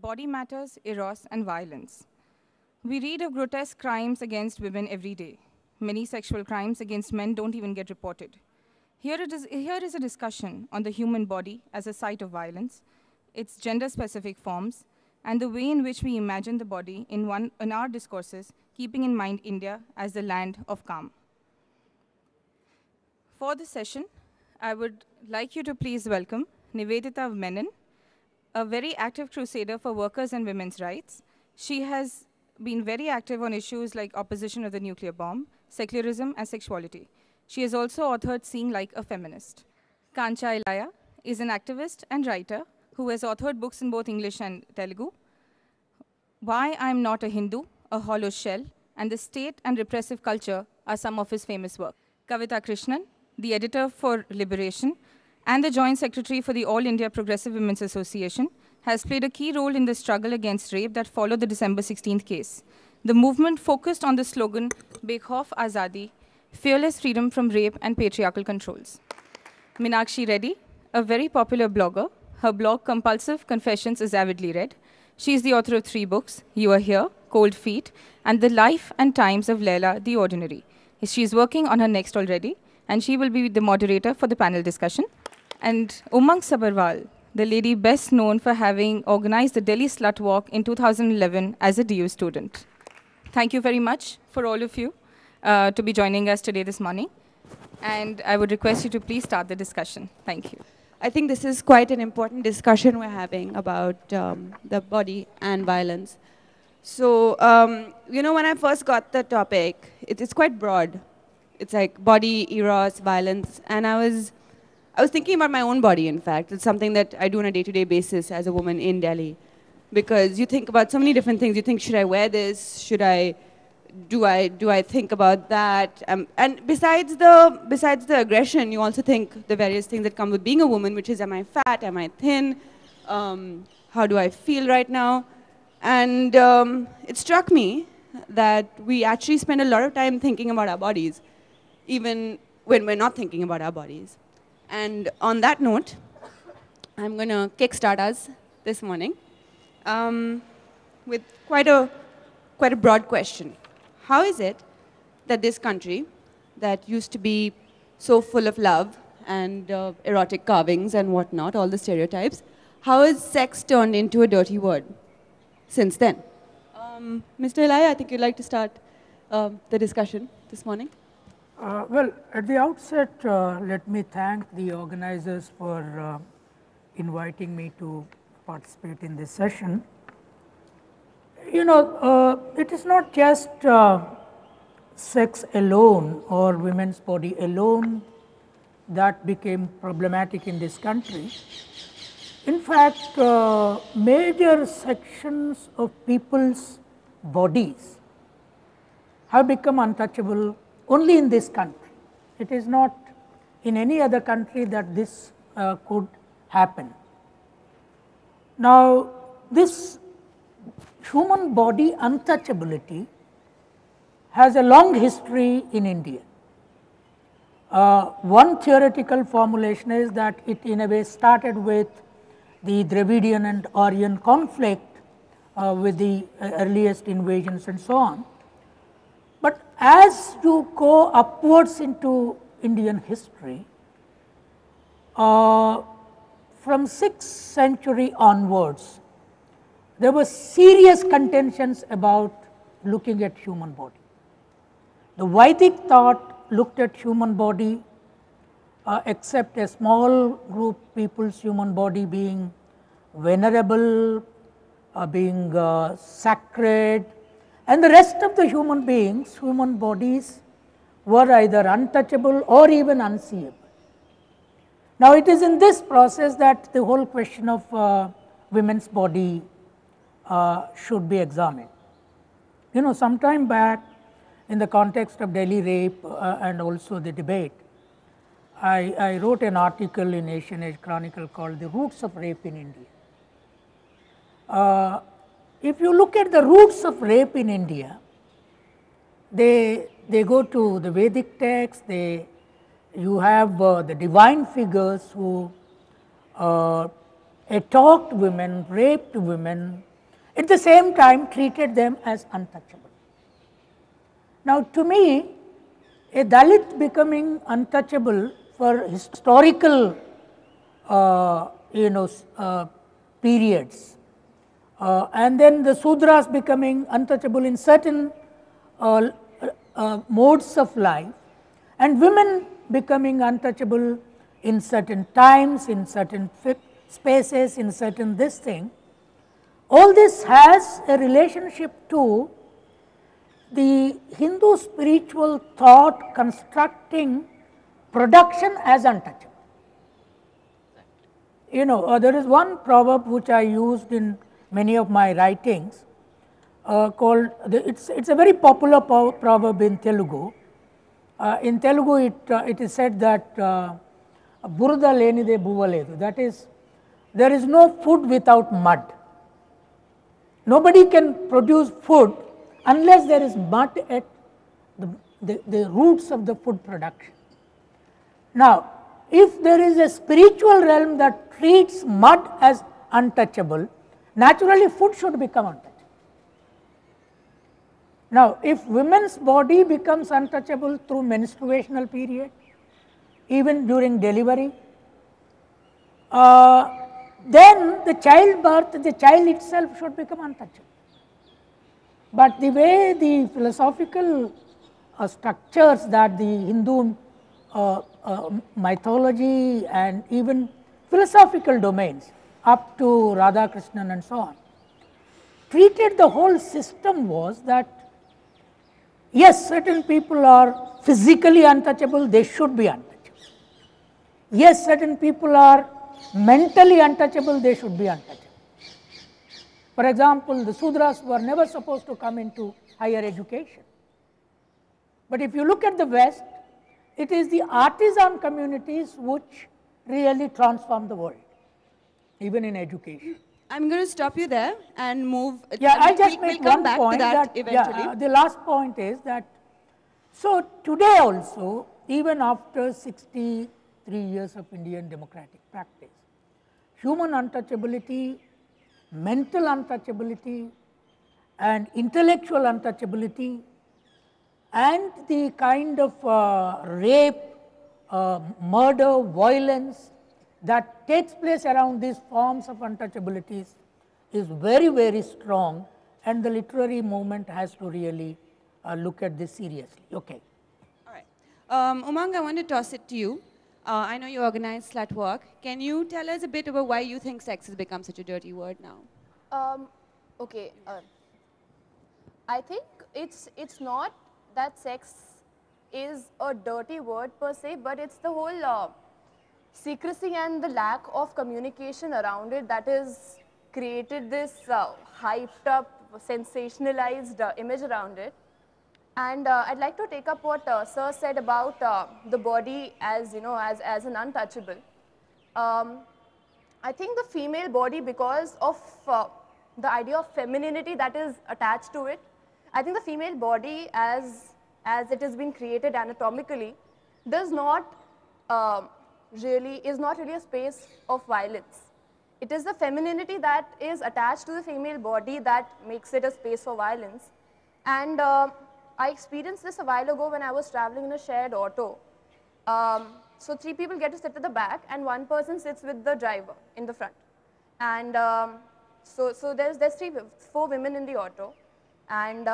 Body Matters, Eros, and Violence. We read of grotesque crimes against women every day. Many sexual crimes against men don't even get reported. Here is a discussion on the human body as a site of violence, its gender-specific forms, and the way in which we imagine the body in our discourses, keeping in mind India as the land of calm. For this session, I would like you to please welcome Nivedita of Menon, a very active crusader for workers' and women's rights. She has been very active on issues like opposition of the nuclear bomb, secularism, and sexuality. She has also authored Seeing Like a Feminist. Kancha Ilaiah is an activist and writer who has authored books in both English and Telugu. Why I'm Not a Hindu, A Hollow Shell, and The State and Repressive Culture are some of his famous work. Kavita Krishnan, the editor for Liberation, and the Joint Secretary for the All India Progressive Women's Association, has played a key role in the struggle against rape that followed the December 16th case. The movement focused on the slogan, Bekhauf Azadi, fearless freedom from rape and patriarchal controls. Meenakshi Reddy, a very popular blogger. Her blog, Compulsive Confessions, is avidly read. She is the author of 3 books, You Are Here, Cold Feet, and The Life and Times of Leila the Ordinary. She is working on her next already, and she will be the moderator for the panel discussion. And Umang Sabarwal, the lady best known for having organized the Delhi Slut Walk in 2011 as a DU student. Thank you very much for all of you to be joining us today this morning. And I would request you to please start the discussion. Thank you. I think this is quite an important discussion we're having about the body and violence. So, you know, when I first got the topic, it's quite broad. It's like body, eros, violence, and I was thinking about my own body, in fact. It's something that I do on a day-to-day basis as a woman in Delhi. Because you think about so many different things. You think, should I wear this? Do I think about that? And besides the aggression, you also think the various things that come with being a woman, which is, am I fat? Am I thin? How do I feel right now? And it struck me that we actually spend a lot of time thinking about our bodies, even when we're not thinking about our bodies. And on that note, I'm going to kickstart us this morning with quite a broad question. How is it that this country, that used to be so full of love and erotic carvings and whatnot, all the stereotypes, how has sex turned into a dirty word since then? Mr. Ilaiah, I think you'd like to start the discussion this morning. Well, at the outset, let me thank the organizers for inviting me to participate in this session. You know, it is not just sex alone or women's body alone that became problematic in this country. In fact, major sections of people's bodies have become untouchable only in this country. It is not in any other country that this could happen. Now, this human body untouchability has a long history in India. One theoretical formulation is that it in a way started with the Dravidian and Aryan conflict with the earliest invasions and so on. But as you go upwards into Indian history, from 6th century onwards, there were serious contentions about looking at human body. The Vedic thought looked at human body, except a small group people's human body being venerable, being sacred, and the rest of the human beings, human bodies were either untouchable or even unseeable. Now, it is in this process that the whole question of women's body should be examined. You know, some time back in the context of Delhi rape and also the debate, I wrote an article in Asian Age Chronicle called The Roots of Rape in India. If you look at the roots of rape in India, they go to the Vedic text, you have the divine figures who attacked women, raped women, at the same time treated them as untouchable. Now, to me, a Dalit becoming untouchable for historical periods, and then the Sudras becoming untouchable in certain modes of life, and women becoming untouchable in certain times, in certain spaces, in certain this thing. All this has a relationship to the Hindu spiritual thought constructing production as untouchable. There is one proverb which I used in many of my writings called, it's a very popular proverb in Telugu. In Telugu it is said that Burda lenide buvaledu, that is, there is no food without mud. Nobody can produce food unless there is mud at the roots of the food production. Now, if there is a spiritual realm that treats mud as untouchable, naturally food should become untouchable. Now, if women's body becomes untouchable through menstruational period, even during delivery, then the childbirth, the child itself should become untouchable. But the way the philosophical structures that the Hindu mythology and even philosophical domains up to Radha Krishnan and so on treated the whole system was that yes, certain people are physically untouchable, they should be untouchable. Yes, certain people are mentally untouchable, they should be untouchable. For example, the Sudras were never supposed to come into higher education. But if you look at the West, it is the artisan communities which really transform the world, even in education. I'm going to stop you there and move. Yeah, I just make we'll come one back point to that eventually. Yeah, the last point is that, so today also, even after 63 years of Indian democratic practice, human untouchability, mental untouchability, and intellectual untouchability, and the kind of rape, murder, violence that takes place around these forms of untouchabilities is very, very strong, and the literary movement has to really look at this seriously. Okay. All right. Umang, I want to toss it to you. I know you organize slut work. Can you tell us a bit about why you think sex has become such a dirty word now? Okay. I think it's not that sex is a dirty word per se, but it's the whole secrecy and the lack of communication around it that has created this hyped up, sensationalized image around it. And I'd like to take up what Sir said about the body as, as an untouchable. I think the female body, because of the idea of femininity that is attached to it, I think the female body as it has been created anatomically does not is not really a space of violence. It is the femininity that is attached to the female body that makes it a space for violence. And I experienced this a while ago when I was traveling in a shared auto. So 3 people get to sit at the back and 1 person sits with the driver in the front. And so there's 4 women in the auto. And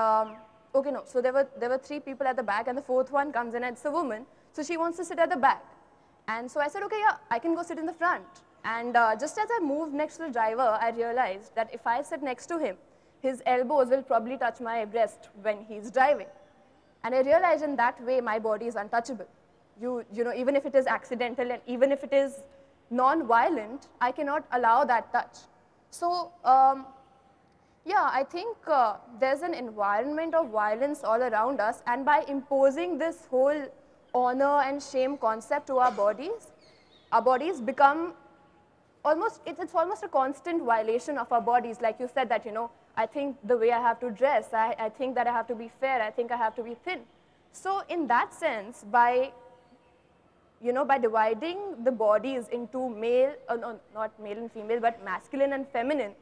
okay, no, so there were 3 people at the back and the 4th one comes in and it's a woman. So she wants to sit at the back. And so I said, okay, yeah, I can go sit in the front. And just as I moved next to the driver, I realized that if I sit next to him, his elbows will probably touch my breast when he's driving. And I realized in that way, my body is untouchable. You know, even if it is accidental and even if it is non-violent, I cannot allow that touch. So, yeah, I think there's an environment of violence all around us, and by imposing this whole honor and shame concept to our bodies become almost, it's almost a constant violation of our bodies. Like you said that, I think the way I have to dress, I think that I have to be fair, I think I have to be thin. So in that sense, by dividing the bodies into male, not male and female, but masculine and feminine,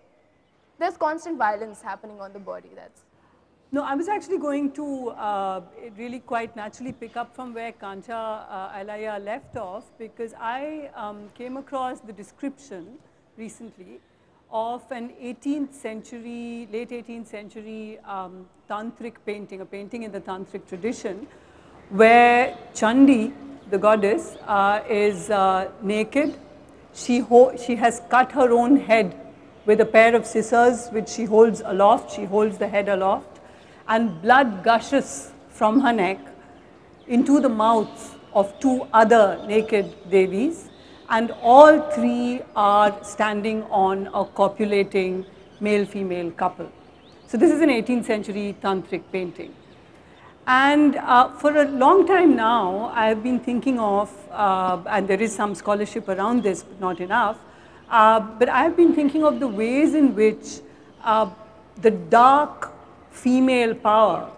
there's constant violence happening on the body. That's No, I was actually going to really quite naturally pick up from where Kancha Ilaiah left off, because I came across the description recently of an 18th century, late 18th century tantric painting, a painting in the tantric tradition, where Chandi, the goddess, is naked. She has cut her own head with a pair of scissors which she holds aloft. She holds the head aloft, and blood gushes from her neck into the mouths of two other naked devis, and all three are standing on a copulating male-female couple. So this is an 18th century tantric painting. And for a long time now, I have been thinking of, and there is some scholarship around this, but not enough, but I have been thinking of the ways in which the dark female power,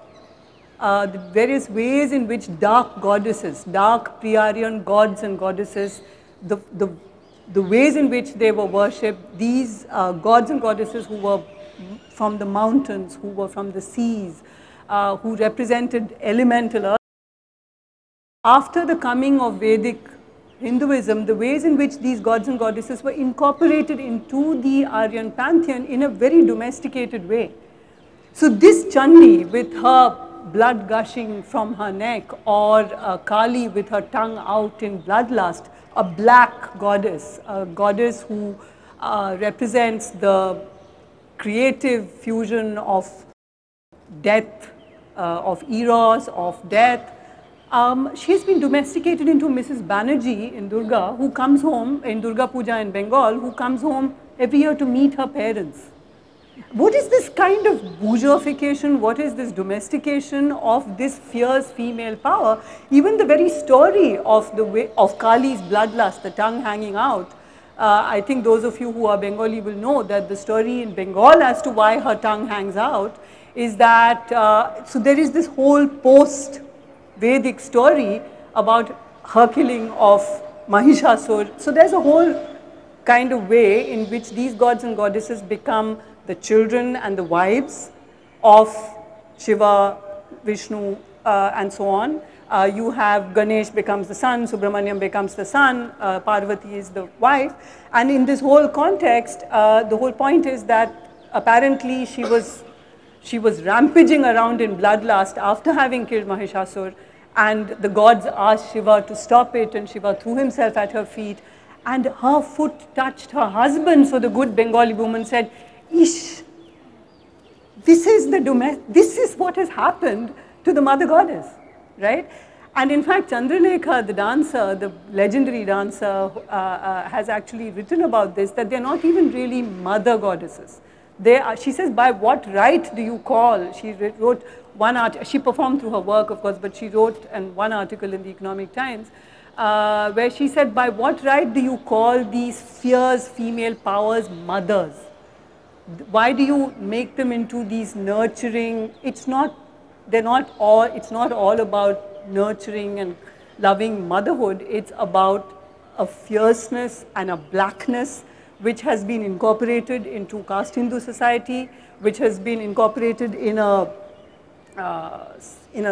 the various ways in which dark goddesses, dark pre-Aryan gods and goddesses, the ways in which they were worshipped, these gods and goddesses who were from the mountains, who were from the seas, who represented elemental earth. After the coming of Vedic Hinduism, the ways in which these gods and goddesses were incorporated into the Aryan pantheon in a very domesticated way. So this Chandi with her blood gushing from her neck, or Kali with her tongue out in bloodlust, a black goddess, a goddess who represents the creative fusion of death, of Eros, of death. She's been domesticated into Mrs. Banerjee in Durga, who comes home in Durga Puja in Bengal, who comes home every year to meet her parents. What is this kind of bourgeoification? What is this domestication of this fierce female power? Even the very story of the way of Kali's bloodlust, the tongue hanging out. I think those of you who are Bengali will know that the story in Bengal as to why her tongue hangs out is that, so there is this whole post-Vedic story about her killing of Mahishasur. So there's a whole kind of way in which these gods and goddesses become the children and the wives of Shiva, Vishnu, and so on. You have Ganesh becomes the son, Subramanyam becomes the son, Parvati is the wife. And in this whole context, the whole point is that apparently she was rampaging around in bloodlust after having killed Mahishasur, and the gods asked Shiva to stop it, and Shiva threw himself at her feet, and her foot touched her husband. So the good Bengali woman said, "Ish, this is what has happened to the mother goddess," right? And in fact, Chandralekha, the dancer, the legendary dancer, has actually written about this, that they're not even really mother goddesses. They are, she says, by what right do you call? She wrote one article, she performed through her work, of course, but she wrote one article in the Economic Times where she said, by what right do you call these fierce female powers mothers? Why do you make them into these nurturing? It's not all about nurturing and loving motherhood. It's about a fierceness and a blackness which has been incorporated into caste Hindu society, which has been incorporated in a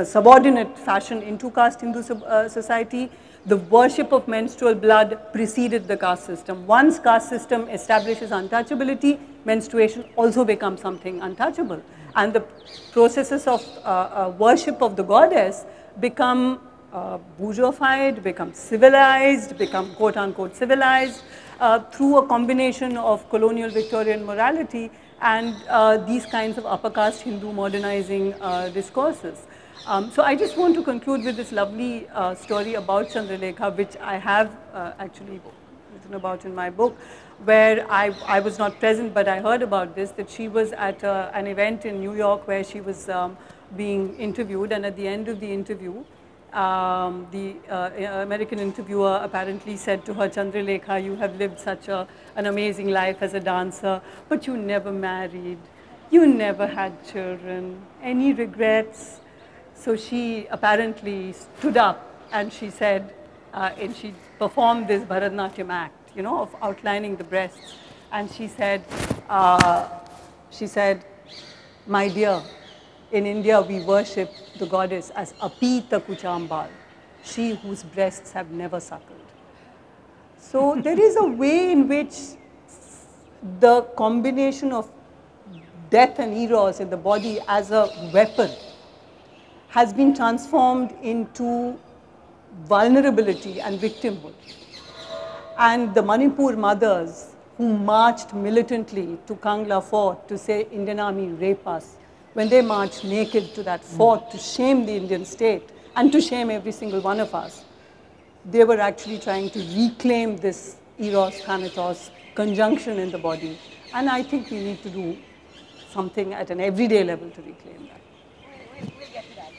subordinate fashion into caste Hindu society. The worship of menstrual blood preceded the caste system. Once caste system establishes untouchability, menstruation also becomes something untouchable. And the processes of worship of the goddess become bourgeoified, become civilized, become quote unquote civilized through a combination of colonial Victorian morality and these kinds of upper caste Hindu modernizing discourses. So I just want to conclude with this lovely story about Chandralekha, which I have actually written about in my book, where I was not present, but I heard about this, that she was at an event in New York where she was being interviewed, and at the end of the interview, the American interviewer apparently said to her, Chandralekha, you have lived such an amazing life as a dancer, but you never married, you never had children, any regrets? So she apparently stood up and she said, and she performed this Bharatanatyam act, you know, of outlining the breasts. And she said, She said, my dear, in India we worship the goddess as Apita Kuchambal, she whose breasts have never suckled. So there is a way in which the combination of death and Eros in the body as a weapon has been transformed into vulnerability and victimhood. And the Manipur mothers who marched militantly to Kangla fort to say Indian army rape us, when they marched naked to that fort to shame the Indian state and to shame every single one of us, they were actually trying to reclaim this Eros Thanatos conjunction in the body. And I think we need to do something at an everyday level to reclaim that. We'll get to that.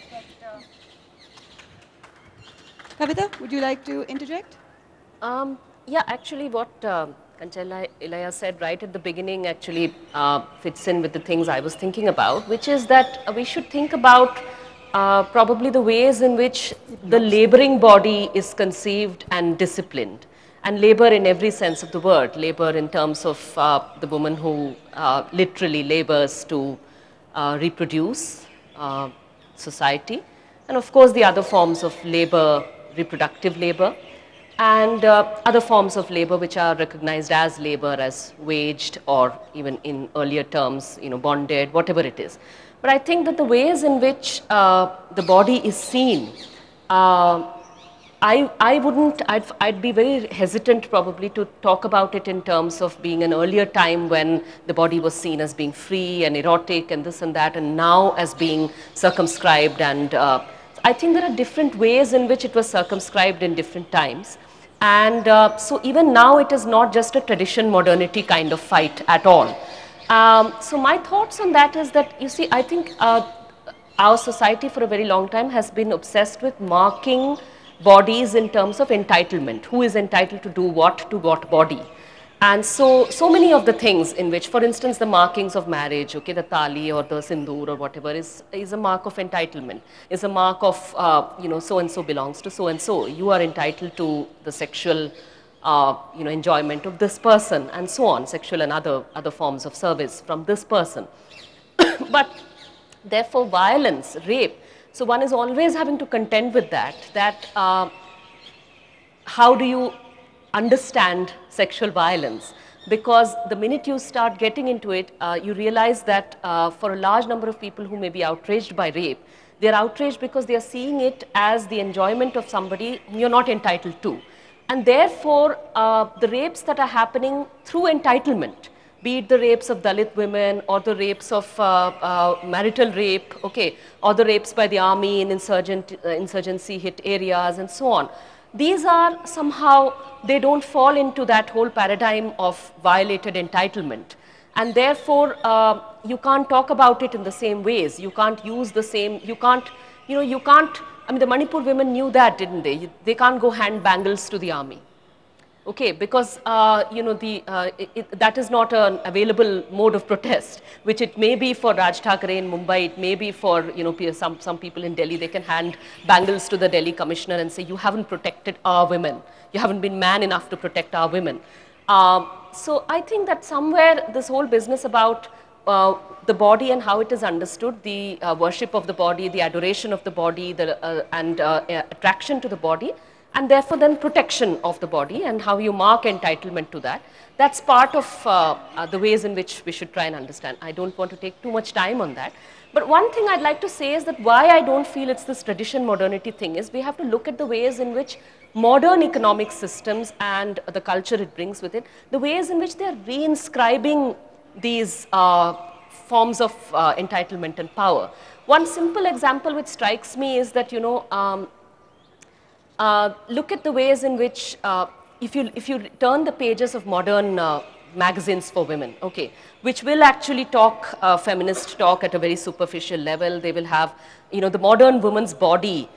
But, Kavita, would you like to interject? Yeah, actually what Kancha Ilaiah said right at the beginning actually fits in with the things I was thinking about, which is that we should think about probably the ways in which the laboring body is conceived and disciplined. And labor in every sense of the word, labor in terms of the woman who literally labors to reproduce society, and of course the other forms of labor, reproductive labor, and other forms of labor which are recognized as labor, as waged, or even in earlier terms, bonded, whatever it is. But I think that the ways in which the body is seen, I'd be very hesitant probably to talk about it in terms of being an earlier time when the body was seen as being free and erotic and this and that, and now as being circumscribed. And I think there are different ways in which it was circumscribed in different times. And so even now it is not just a tradition modernity kind of fight at all. So my thoughts on that is that, you see, I think our society for a very long time has been obsessed with marking bodies in terms of entitlement. Who is entitled to do what to what body? And so many of the things in which, for instance, the markings of marriage, okay, the tali or the sindoor or whatever is a mark of entitlement, is a mark of, so-and-so belongs to so-and-so. You are entitled to the sexual, enjoyment of this person and so on, sexual and other forms of service from this person. But therefore violence, rape, so one is always having to contend with that how do you understand sexual violence? Because the minute you start getting into it, you realize that for a large number of people who may be outraged by rape, they are outraged because they are seeing it as the enjoyment of somebody whom you're not entitled to. And therefore, the rapes that are happening through entitlement, be it the rapes of Dalit women or the rapes of marital rape, okay, or the rapes by the army in insurgency hit areas and so on. These are somehow, they don't fall into that whole paradigm of violated entitlement. And therefore, you can't talk about it in the same ways. You can't use the same, you can't, I mean, the Manipur women knew that, didn't they? They can't go hand bangles to the army. Okay, because that is not an available mode of protest, which it may be for Raj Thakre in Mumbai, it may be for some people in Delhi. They can hand bangles to the Delhi commissioner and say, you haven't protected our women, you haven't been man enough to protect our women. So I think that somewhere this whole business about the body and how it is understood, the worship of the body, the adoration of the body, and attraction to the body, and therefore then protection of the body and how you mark entitlement to that. That's part of the ways in which we should try and understand. I don't want to take too much time on that. But one thing I'd like to say is that why I don't feel it's this tradition modernity thing is we have to look at the ways in which modern economic systems and the culture it brings with it, the ways in which they are reinscribing these forms of entitlement and power. One simple example which strikes me is that, look at the ways in which, if you turn the pages of modern magazines for women, okay, which will actually talk feminist talk at a very superficial level. They will have, the modern woman's body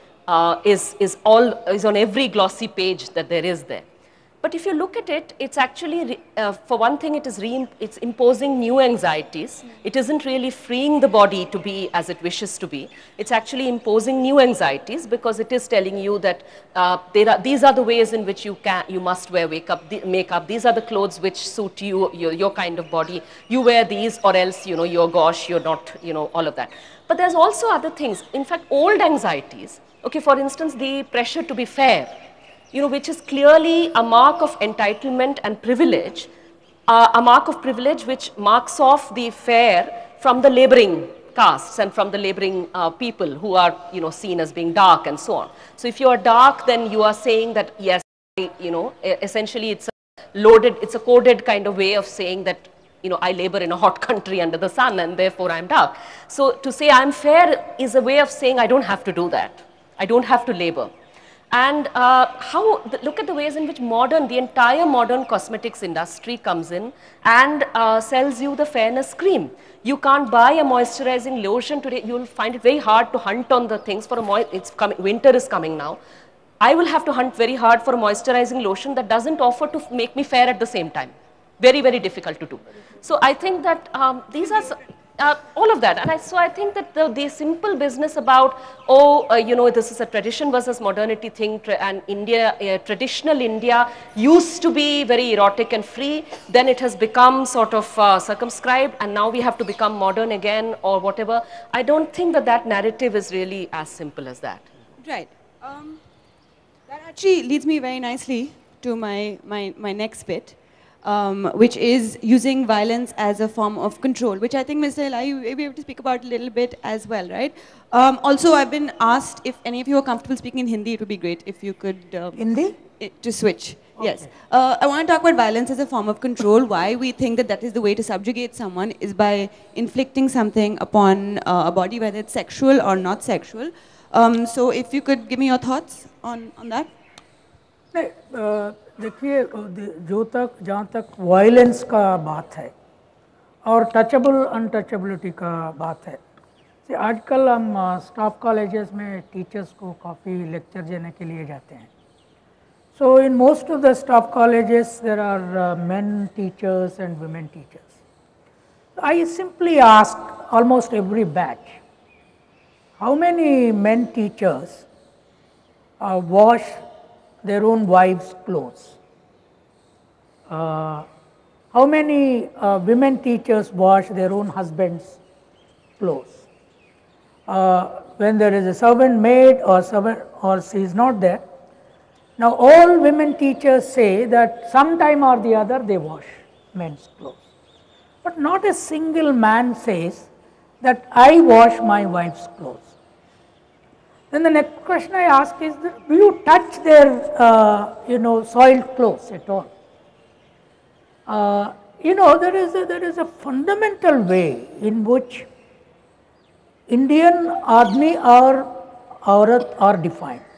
is on every glossy page that there is there. But if you look at it, it's actually, for one thing, it's imposing new anxieties. It isn't really freeing the body to be as it wishes to be. It's actually imposing new anxieties because it is telling you that these are the ways in which you must wear makeup. These are the clothes which suit you, your kind of body. You wear these or else, you're gauche, you're not, all of that. But there's also other things. In fact, old anxieties, okay, for instance, the pressure to be fair, which is clearly a mark of entitlement and privilege, a mark of privilege which marks off the fair from the laboring castes and from the laboring people who are, seen as being dark and so on. So if you are dark, then you are saying that, yes, essentially it's a coded kind of way of saying that, I labor in a hot country under the sun and therefore I'm dark. So to say I'm fair is a way of saying I don't have to do that. I don't have to labor. And look at the ways in which the entire modern cosmetics industry comes in and sells you the fairness cream. You can't buy a moisturizing lotion today. You'll find it very hard to hunt on the things for winter is coming now. I will have to hunt very hard for a moisturizing lotion that doesn't offer to make me fair at the same time. Very, very difficult to do. So I think that these are all of that. And so I think that the simple business about, this is a tradition versus modernity thing, and traditional India used to be very erotic and free, then it has become sort of circumscribed, and now we have to become modern again or whatever. I don't think that narrative is really as simple as that. Right. That actually leads me very nicely to my next bit. Which is using violence as a form of control, which I think, Mr. Ilaiah, you may be able to speak about a little bit as well, right? Also, I've been asked if any of you are comfortable speaking in Hindi. It would be great if you could... Hindi? To switch, okay. Yes. I want to talk about violence as a form of control. Why we think that is the way to subjugate someone is by inflicting something upon a body, whether it's sexual or not sexual. So if you could give me your thoughts on that. देखिए जहाँ तक violence का बात है और touchable untouchability का बात है, आजकल हम स्टाफ कॉलेजेस में टीचर्स को काफ़ी लेक्चर देने के लिए जाते हैं. So in most of the staff colleges there are men teachers and women teachers. I simply ask almost every batch, how many men teachers wash their own wives' clothes? How many women teachers wash their own husbands' clothes? When there is a servant maid or she is not there. Now all women teachers say that sometime or the other they wash men's clothes. But not a single man says that I wash my wife's clothes. Then the next question I ask is, do you touch their, soiled clothes at all? There is a fundamental way in which Indian आदमी और औरत are defined.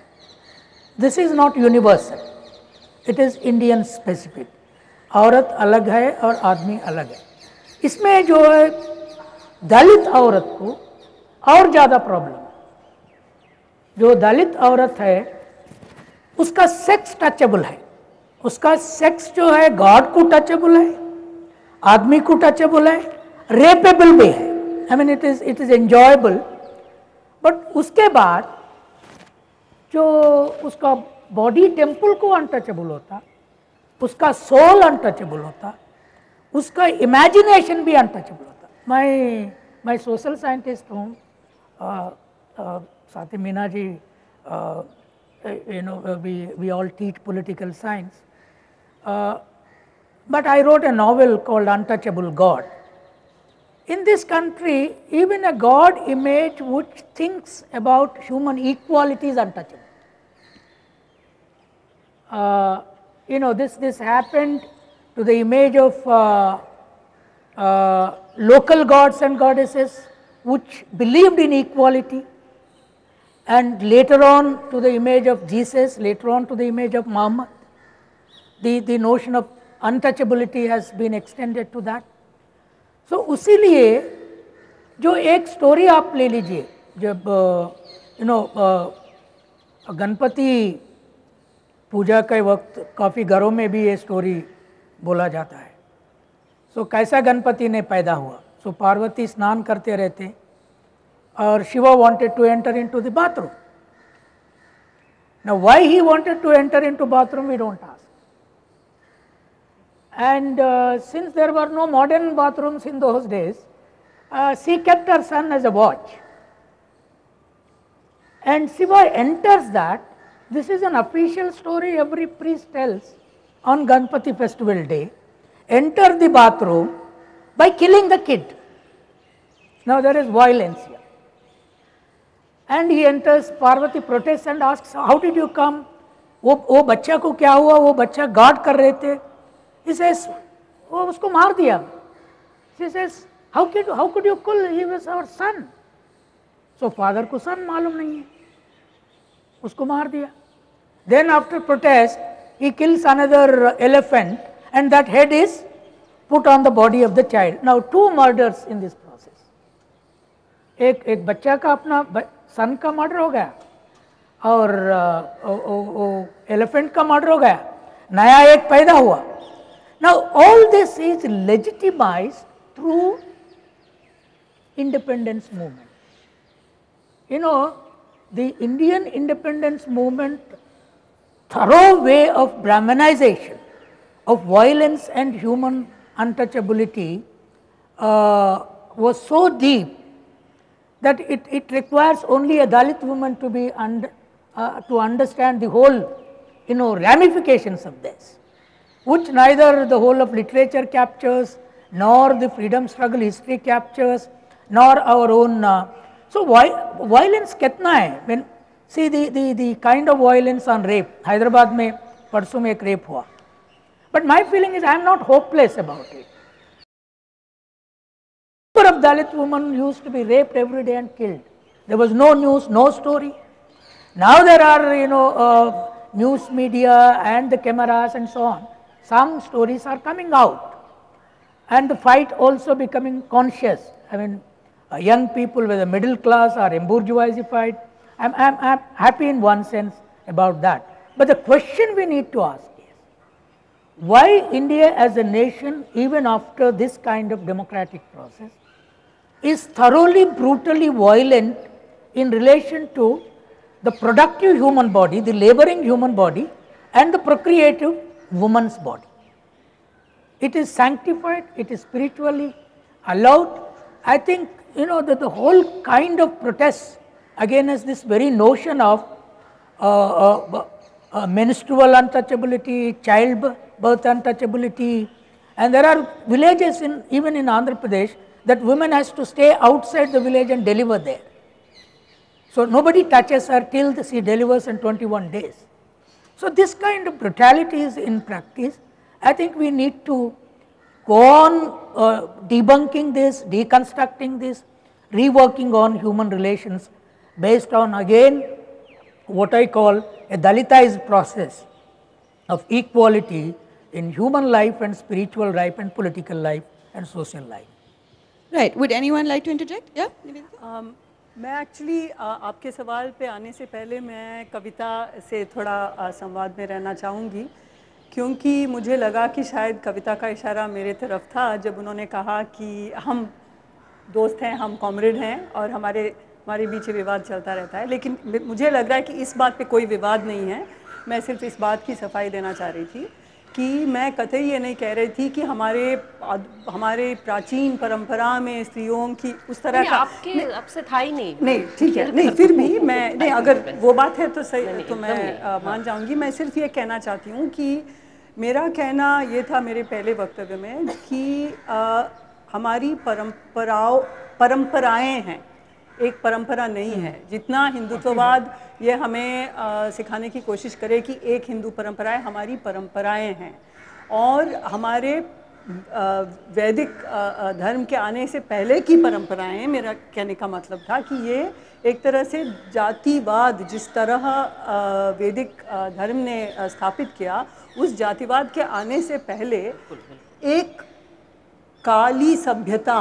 This is not universal. It is Indian specific. औरत अलग है और आदमी अलग है. इसमें जो है दलित औरत को और ज़्यादा प्रॉब्लम. जो दलित औरत है उसका सेक्स टचेबल है, उसका सेक्स जो है गॉड को टचेबल है, आदमी को टचेबल है, रेपेबल भी है. I mean it is enjoyable. But उसके बाद जो उसका बॉडी टेम्पल को अनटचेबल होता, उसका सोल अनटचेबल होता, उसका इमेजिनेशन भी अनटचेबल होता. माय सोशल साइंटिस्ट हूँ, Sati Meenakshi, we all teach political science. But I wrote a novel called Untouchable God. In this country, even a God image which thinks about human equality is untouchable. This happened to the image of local gods and goddesses which believed in equality. And later on to the image of Jesus, later on to the image of Muhammad. The notion of untouchability has been extended to that. So उसीलिए जो एक story आप ले लीजिए, जब गणपति पूजा के वक्त काफ़ी घरों में भी ये स्टोरी बोला जाता है। सो कैसा गणपति ने पैदा हुआ? सो पार्वती स्नान करते रहते और Shiva wanted to enter into the bathroom. Now why he wanted to enter into bathroom, we don't ask. And since there were no modern bathrooms in those days, she kept her son as a watch. And Shiva enters that. This is an official story every priest tells on Ganpati festival day. Enter the bathroom by killing the kid. Now there is violence here. And he enters, Parvati protests and asks, how did you come? वो बच्चा को क्या हुआ? वो बच्चा guard कर रहे थे. He says, वो उसको मार दिया. She says, how could you kill? He was our son. So father को son मालूम नहीं है, उसको मार दिया. Then after protest, he kills another elephant, and that head is put on the body of the child. Now two murders in this process. एक बच्चा का अपना सन का मर्डर हो गया और एलिफेंट का मर्डर हो गया, नया एक पैदा हुआ. Now all this is legitimized through independence movement. You know, the Indian independence movement thorough way of Brahmanization of violence and human untouchability was so deep that it requires only a Dalit woman to be to understand the whole, ramifications of this, which neither the whole of literature captures, nor the freedom struggle history captures, nor our own. So violence कितना है? When see the kind of violence on rape, Hyderabad में परसों में एक rape हुआ. But my feeling is I am not hopeless about it. Number of Dalit women used to be raped every day and killed. There was no news, no story. Now there are news media and the cameras and so on. Some stories are coming out, and the fight also becoming conscious. I mean, young people with the middle class are embourgeoisified. I'm happy in one sense about that. But the question we need to ask is, why India as a nation, even after this kind of democratic process, is thoroughly brutally violent in relation to the productive human body, the laboring human body, and the procreative woman's body. It is sanctified, it is spiritually allowed. I think, the whole kind of protest against this very notion of menstrual untouchability, childbirth untouchability, and there are villages even in Andhra Pradesh that women has to stay outside the village and deliver there. So nobody touches her till she delivers in 21 days. So this kind of brutality is in practice. I think we need to go on debunking this, deconstructing this, reworking on human relations based on, again, what I call a Dalitized process of equality in human life and spiritual life and political life and social life. Right. Would anyone like to interject? Yeah, मैं actually आपके सवाल पे आने से पहले मैं कविता से थोड़ा संवाद में रहना चाहूँगी, क्योंकि मुझे लगा कि शायद कविता का इशारा मेरे तरफ था जब उन्होंने कहा कि हम दोस्त हैं, हम कॉमरेड हैं और हमारे बीच विवाद चलता रहता है. लेकिन मुझे लग रहा है कि इस बात पे कोई विवाद नहीं है. मैं सिर्फ इस बात की सफाई देना चाह रही थी कि मैं कतई ये नहीं कह रही थी कि हमारे प्राचीन परंपरा में स्त्रियों की उस तरह का आपसे था ही नहीं. ठीक है, नहीं फिर भी मैं नहीं, अगर वो बात है तो सही, तो मैं मान जाऊंगी. मैं सिर्फ ये कहना चाहती हूँ कि मेरा कहना ये था मेरे पहले वक्तव्य में कि हमारी परंपराएं हैं, एक परंपरा नहीं है. जितना हिंदुत्ववाद ये हमें सिखाने की कोशिश करे कि एक हिंदू परंपरा है, हमारी परंपराएं हैं. और हमारे वैदिक धर्म के आने से पहले की परंपराएं, मेरा कहने का मतलब था कि ये एक तरह से जातिवाद जिस तरह वैदिक धर्म ने स्थापित किया, उस जातिवाद के आने से पहले एक काली सभ्यता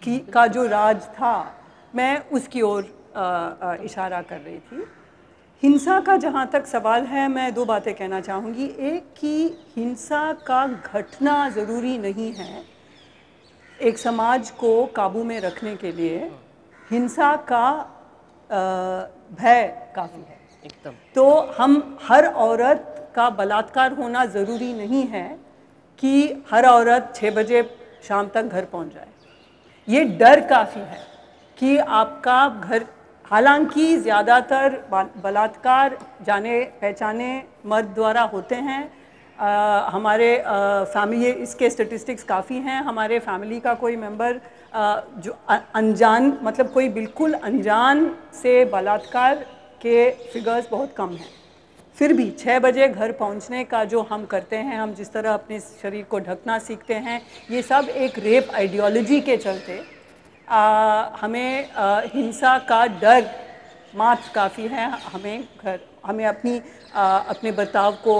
का जो राज था, मैं उसकी ओर इशारा कर रही थी. हिंसा का जहाँ तक सवाल है, मैं दो बातें कहना चाहूँगी। एक कि हिंसा का घटना ज़रूरी नहीं है एक समाज को काबू में रखने के लिए। हिंसा का भय काफ़ी है एकदम। तो हम हर औरत का बलात्कार होना ज़रूरी नहीं है कि हर औरत 6 बजे शाम तक घर पहुंच जाए। ये डर काफ़ी है कि आपका घर, हालांकि ज़्यादातर बलात्कार जाने पहचाने मर्द द्वारा होते हैं। हमारे फैमिली, इसके स्टेटिस्टिक्स काफ़ी हैं। हमारे फैमिली का कोई मेंबर जो अनजान, मतलब कोई बिल्कुल अनजान से बलात्कार के फिगर्स बहुत कम हैं। फिर भी 6 बजे घर पहुंचने का जो हम करते हैं, हम जिस तरह अपने शरीर को ढकना सीखते हैं, ये सब एक रेप आइडियोलॉजी के चलते हमें हिंसा का डर मात्र काफ़ी है। हमें अपने बर्ताव को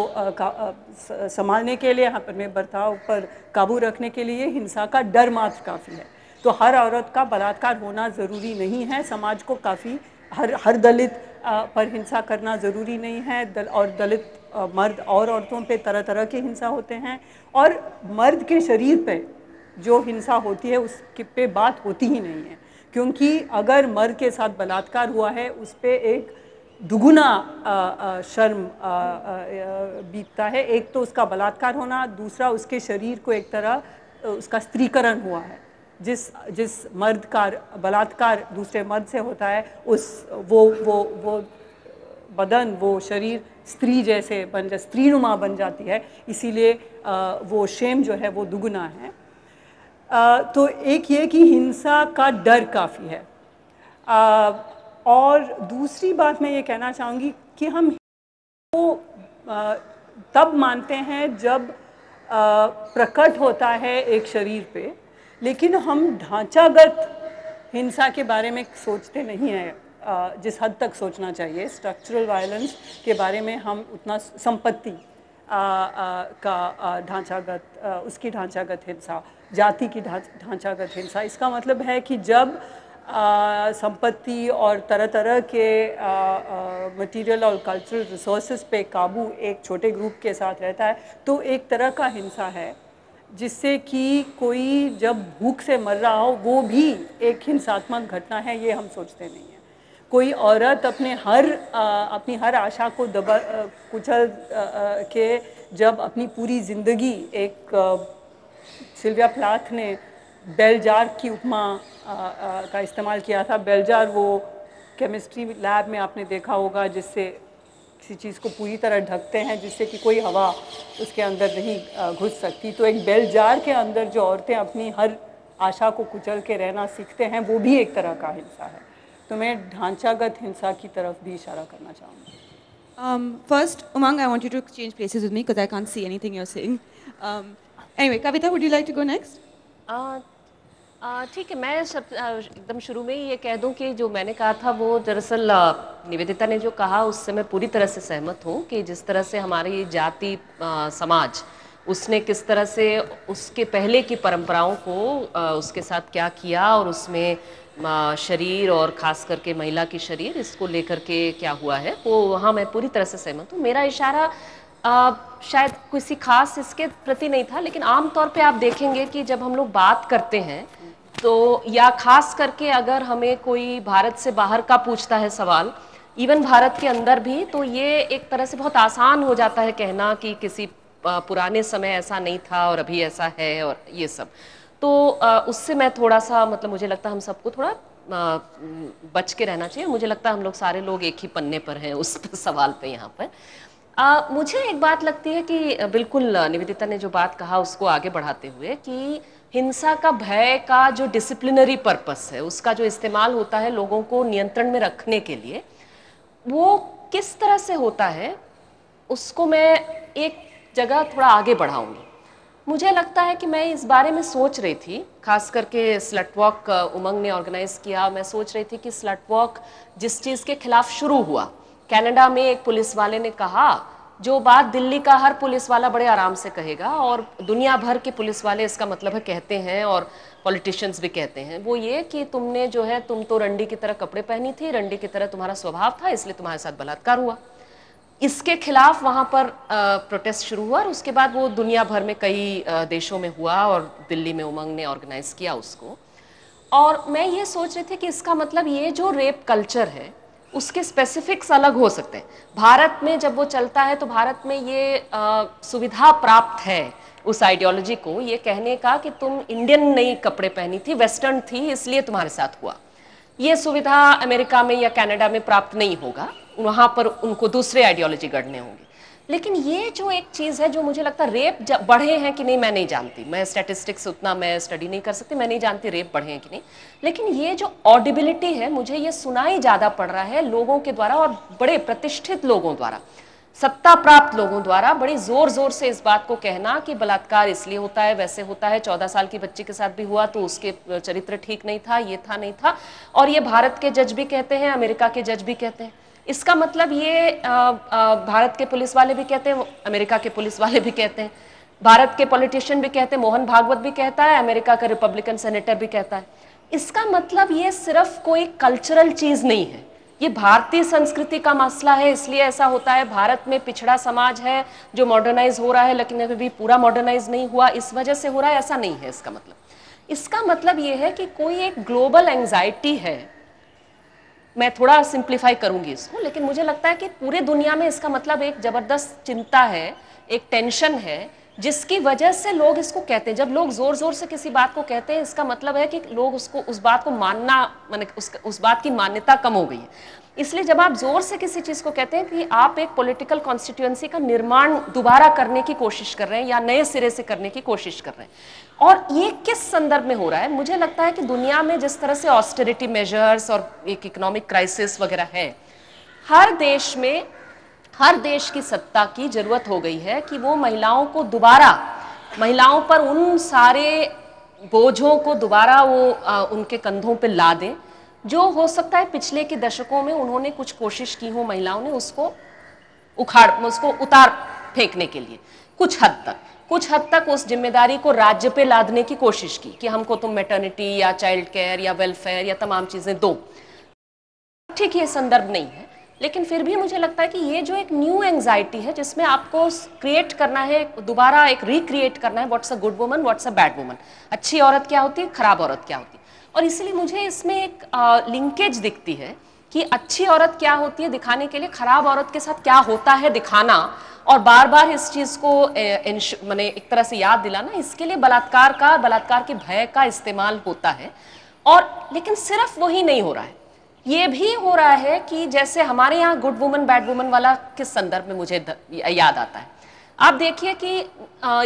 संभालने के लिए, अपने बर्ताव पर काबू रखने के लिए हिंसा का डर मात्र काफ़ी है। तो हर औरत का बलात्कार होना ज़रूरी नहीं है। समाज को काफ़ी हर दलित पर हिंसा करना ज़रूरी नहीं है। और दलित मर्द और औरतों पे तरह तरह के हिंसा होते हैं, और मर्द के शरीर पे जो हिंसा होती है उसके पे बात होती ही नहीं है, क्योंकि अगर मर्द के साथ बलात्कार हुआ है उस पर एक दुगुना शर्म बीतता है। एक तो उसका बलात्कार होना, दूसरा उसके शरीर को एक तरह उसका स्त्रीकरण हुआ है। जिस मर्द का बलात्कार दूसरे मर्द से होता है, वो बदन, वो शरीर स्त्री जैसे स्त्रीनुमा बन जाती है, इसीलिए वो शेम जो है वो दुगुना है। तो एक ये कि हिंसा का डर काफ़ी है। और दूसरी बात मैं ये कहना चाहूँगी कि हम को तब मानते हैं जब प्रकट होता है एक शरीर पे, लेकिन हम ढांचागत हिंसा के बारे में सोचते नहीं हैं जिस हद तक सोचना चाहिए। स्ट्रक्चरल वायलेंस के बारे में हम उतना, संपत्ति का ढांचागत, उसकी ढांचागत हिंसा, जाति की ढांचागत हिंसा, इसका मतलब है कि जब संपत्ति और तरह तरह के मटेरियल और कल्चरल रिसोर्सेज पे काबू एक छोटे ग्रुप के साथ रहता है, तो एक तरह का हिंसा है जिससे कि कोई जब भूख से मर रहा हो वो भी एक हिंसात्मक घटना है, ये हम सोचते नहीं हैं। कोई औरत अपनी हर आशा को कुचल के जब अपनी पूरी ज़िंदगी, एक सिल्विया प्लाथ ने बेल जार की उपमा का इस्तेमाल किया था। बेल जार वो केमिस्ट्री लैब में आपने देखा होगा जिससे किसी चीज़ को पूरी तरह ढकते हैं जिससे कि कोई हवा उसके अंदर नहीं घुस सकती। तो एक बेल जार के अंदर जो औरतें अपनी हर आशा को कुचल के रहना सीखते हैं, वो भी एक तरह का हिंसा है। तो मैं ढांचागत हिंसा की तरफ भी इशारा करना चाहूँगी। First, Umang, I want you to change places with me because I can't see anything you're saying. Anyway, Kavita, would you like to go next? ठीक है, मैं एकदम शुरू में ही ये कह दूं कि जो मैंने कहा था वो दरअसल निवेदिता ने जो कहा उससे मैं पूरी तरह से सहमत हूँ कि जिस तरह से हमारी जाति समाज, उसने किस तरह से उसके पहले की परंपराओं को उसके साथ क्या किया, और उसमें शरीर और ख़ास करके महिला की शरीर, इसको लेकर के क्या हुआ है, वो वहाँ मैं पूरी तरह से सहमत हूँ। मेरा इशारा शायद किसी खास इसके प्रति नहीं था, लेकिन आम तौर पे आप देखेंगे कि जब हम लोग बात करते हैं तो, या खास करके अगर हमें कोई भारत से बाहर का पूछता है सवाल, इवन भारत के अंदर भी, तो ये एक तरह से बहुत आसान हो जाता है कहना कि किसी पुराने समय ऐसा नहीं था और अभी ऐसा है और ये सब। तो उससे मैं थोड़ा सा, मतलब मुझे लगता है हम सबको थोड़ा बच के रहना चाहिए। मुझे लगता है हम लोग सारे लोग एक ही पन्ने पर हैं उस सवाल पे यहाँ पर। मुझे एक बात लगती है कि बिल्कुल निवेदिता ने जो बात कहा उसको आगे बढ़ाते हुए कि हिंसा का भय का जो डिसिप्लिनरी पर्पस है, उसका जो इस्तेमाल होता है लोगों को नियंत्रण में रखने के लिए, वो किस तरह से होता है उसको मैं एक जगह थोड़ा आगे बढ़ाऊंगी। मुझे लगता है कि मैं इस बारे में सोच रही थी, खास करके स्लट वॉक उमंग ने ऑर्गेनाइज किया। मैं सोच रही थी कि स्लट वॉक जिस चीज़ के खिलाफ शुरू हुआ, कनाडा में एक पुलिस वाले ने कहा जो बात दिल्ली का हर पुलिस वाला बड़े आराम से कहेगा और दुनिया भर के पुलिस वाले इसका मतलब है कहते हैं और पॉलिटिशियंस भी कहते हैं, वो ये कि तुमने जो है, तुम तो रंडी की तरह कपड़े पहनी थी, रंडी की तरह तुम्हारा स्वभाव था, इसलिए तुम्हारे साथ बलात्कार हुआ। इसके खिलाफ वहाँ पर प्रोटेस्ट शुरू हुआ और उसके बाद वो दुनिया भर में कई देशों में हुआ और दिल्ली में उमंग ने ऑर्गेनाइज किया उसको। और मैं ये सोच रही थी कि इसका मतलब ये जो रेप कल्चर है उसके स्पेसिफिक्स अलग हो सकते हैं। भारत में जब वो चलता है तो भारत में ये सुविधा प्राप्त है उस आइडियोलॉजी को ये कहने का कि तुम इंडियन नई कपड़े पहनी थी, वेस्टर्न थी, इसलिए तुम्हारे साथ हुआ। ये सुविधा अमेरिका में या कनाडा में प्राप्त नहीं होगा, वहाँ पर उनको दूसरे आइडियोलॉजी गढ़ने होंगे। लेकिन ये जो एक चीज़ है जो मुझे लगता है रेप बढ़े हैं कि नहीं मैं नहीं जानती, मैं स्टैटिस्टिक्स उतना मैं स्टडी नहीं कर सकती, मैं नहीं जानती रेप बढ़े हैं कि नहीं, लेकिन ये जो ऑडिबिलिटी है मुझे ये सुनाई ज़्यादा पड़ रहा है लोगों के द्वारा और बड़े प्रतिष्ठित लोगों द्वारा, सत्ता प्राप्त लोगों द्वारा बड़ी जोर जोर से इस बात को कहना कि बलात्कार इसलिए होता है, वैसे होता है, 14 साल की बच्ची के साथ भी हुआ तो उसके चरित्र ठीक नहीं था, ये था नहीं था। और ये भारत के जज भी कहते हैं, अमेरिका के जज भी कहते हैं। इसका मतलब ये भारत के पुलिस वाले भी कहते हैं, अमेरिका के पुलिस वाले भी कहते हैं, भारत के पॉलिटिशियन भी कहते हैं, मोहन भागवत भी कहता है, अमेरिका का रिपब्लिकन सेनेटर भी कहता है। इसका मतलब ये सिर्फ कोई कल्चरल चीज़ नहीं है, ये भारतीय संस्कृति का मसला है, इसलिए ऐसा होता है। भारत में पिछड़ा समाज है जो मॉडर्नाइज हो रहा है लेकिन अभी भी पूरा मॉडर्नाइज नहीं हुआ, इस वजह से हो रहा है, ऐसा नहीं है। इसका मतलब ये है कि कोई एक ग्लोबल एंजाइटी है, मैं थोड़ा सिंप्लीफाई करूंगी इसको, लेकिन मुझे लगता है कि पूरे दुनिया में इसका मतलब एक जबरदस्त चिंता है, एक टेंशन है, जिसकी वजह से लोग इसको कहते हैं। जब लोग जोर जोर से किसी बात को कहते हैं इसका मतलब है कि लोग उसको उस बात को मानना, माने उस बात की मान्यता कम हो गई है। इसलिए जब आप जोर से किसी चीज़ को कहते हैं कि आप एक पॉलिटिकल कॉन्स्टिट्यूएंसी का निर्माण दोबारा करने की कोशिश कर रहे हैं या नए सिरे से करने की कोशिश कर रहे हैं, और ये किस संदर्भ में हो रहा है, मुझे लगता है कि दुनिया में जिस तरह से ऑस्टेरिटी मेजर्स और एक इकोनॉमिक क्राइसिस वगैरह है, हर देश में हर देश की सत्ता की जरूरत हो गई है कि वो महिलाओं को दोबारा, महिलाओं पर उन सारे बोझों को दोबारा वो उनके कंधों पे ला दें जो हो सकता है पिछले के दशकों में उन्होंने कुछ कोशिश की हो, महिलाओं ने उसको उसको उतार फेंकने के लिए कुछ हद तक उस जिम्मेदारी को राज्य पे लादने की कोशिश की कि हमको तुम मैटर्निटी या चाइल्ड केयर या वेलफेयर या तमाम चीज़ें दो। ठीक, ये संदर्भ नहीं है, लेकिन फिर भी मुझे लगता है कि ये जो एक न्यू एंजाइटी है जिसमें आपको क्रिएट करना है, दोबारा एक रिक्रिएट करना है, what's a good woman, what's a bad woman, अच्छी औरत क्या होती है, खराब औरत क्या होती है। और इसलिए मुझे इसमें एक लिंकेज दिखती है कि अच्छी औरत क्या होती है दिखाने के लिए खराब औरत के साथ क्या होता है दिखाना, और बार बार इस चीज़ को माने एक तरह से याद दिलाना, इसके लिए बलात्कार के भय का इस्तेमाल होता है। और लेकिन सिर्फ वही नहीं हो रहा है, ये भी हो रहा है कि जैसे हमारे यहाँ गुड वुमन बैड वुमन वाला किस संदर्भ में मुझे याद आता है। आप देखिए कि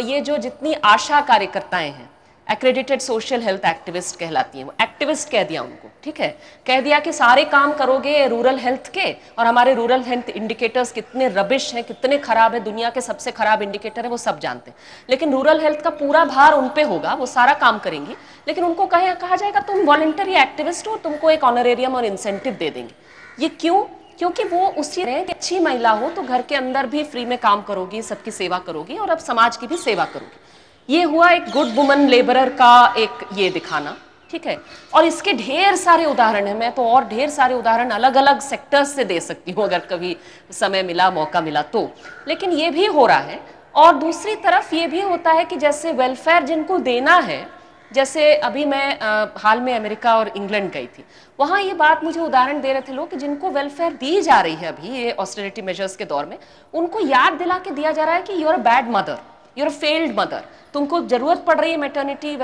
ये जो जितनी आशा कार्यकर्ताएं हैं, एक्रेडिटेड सोशल हेल्थ एक्टिविस्ट कहलाती हैं, वो एक्टिविस्ट कह दिया उनको, ठीक है, कह दिया कि सारे काम करोगे रूरल हेल्थ के, और हमारे रूरल हेल्थ इंडिकेटर्स कितने रबिश हैं, कितने खराब है, दुनिया के सबसे खराब इंडिकेटर है, वो सब जानते हैं। लेकिन रूरल हेल्थ का पूरा भार उन पे होगा, वो सारा काम करेंगी, लेकिन उनको कहा जाएगा तुम वॉलंटरी एक्टिविस्ट हो, तुमको एक ऑनरेरियम और इंसेंटिव दे देंगे। ये क्यों? क्योंकि वो उसी रहे कि अच्छी महिला हो तो घर के अंदर भी फ्री में काम करोगी, सबकी सेवा करोगी और अब समाज की भी सेवा करोगी। ये हुआ एक गुड वुमन लेबरर का एक ये दिखाना, ठीक है। और इसके ढेर सारे उदाहरण हैं, मैं तो और ढेर सारे उदाहरण अलग अलग सेक्टर्स से दे सकती हूँ अगर कभी समय मिला, मौका मिला तो। लेकिन ये भी हो रहा है, और दूसरी तरफ ये भी होता है कि जैसे वेलफेयर जिनको देना है, जैसे अभी मैं हाल में अमेरिका और इंग्लैंड गई थी, वहाँ ये बात मुझे उदाहरण दे रहे थे लोग कि जिनको वेलफेयर दी जा रही है अभी ये ऑस्टेरिटी मेजर्स के दौर में, उनको याद दिला के दिया जा रहा है कि you are a bad mother, you are a failed mother, तुमको जरूरत पड़ रही है मैटर्निटी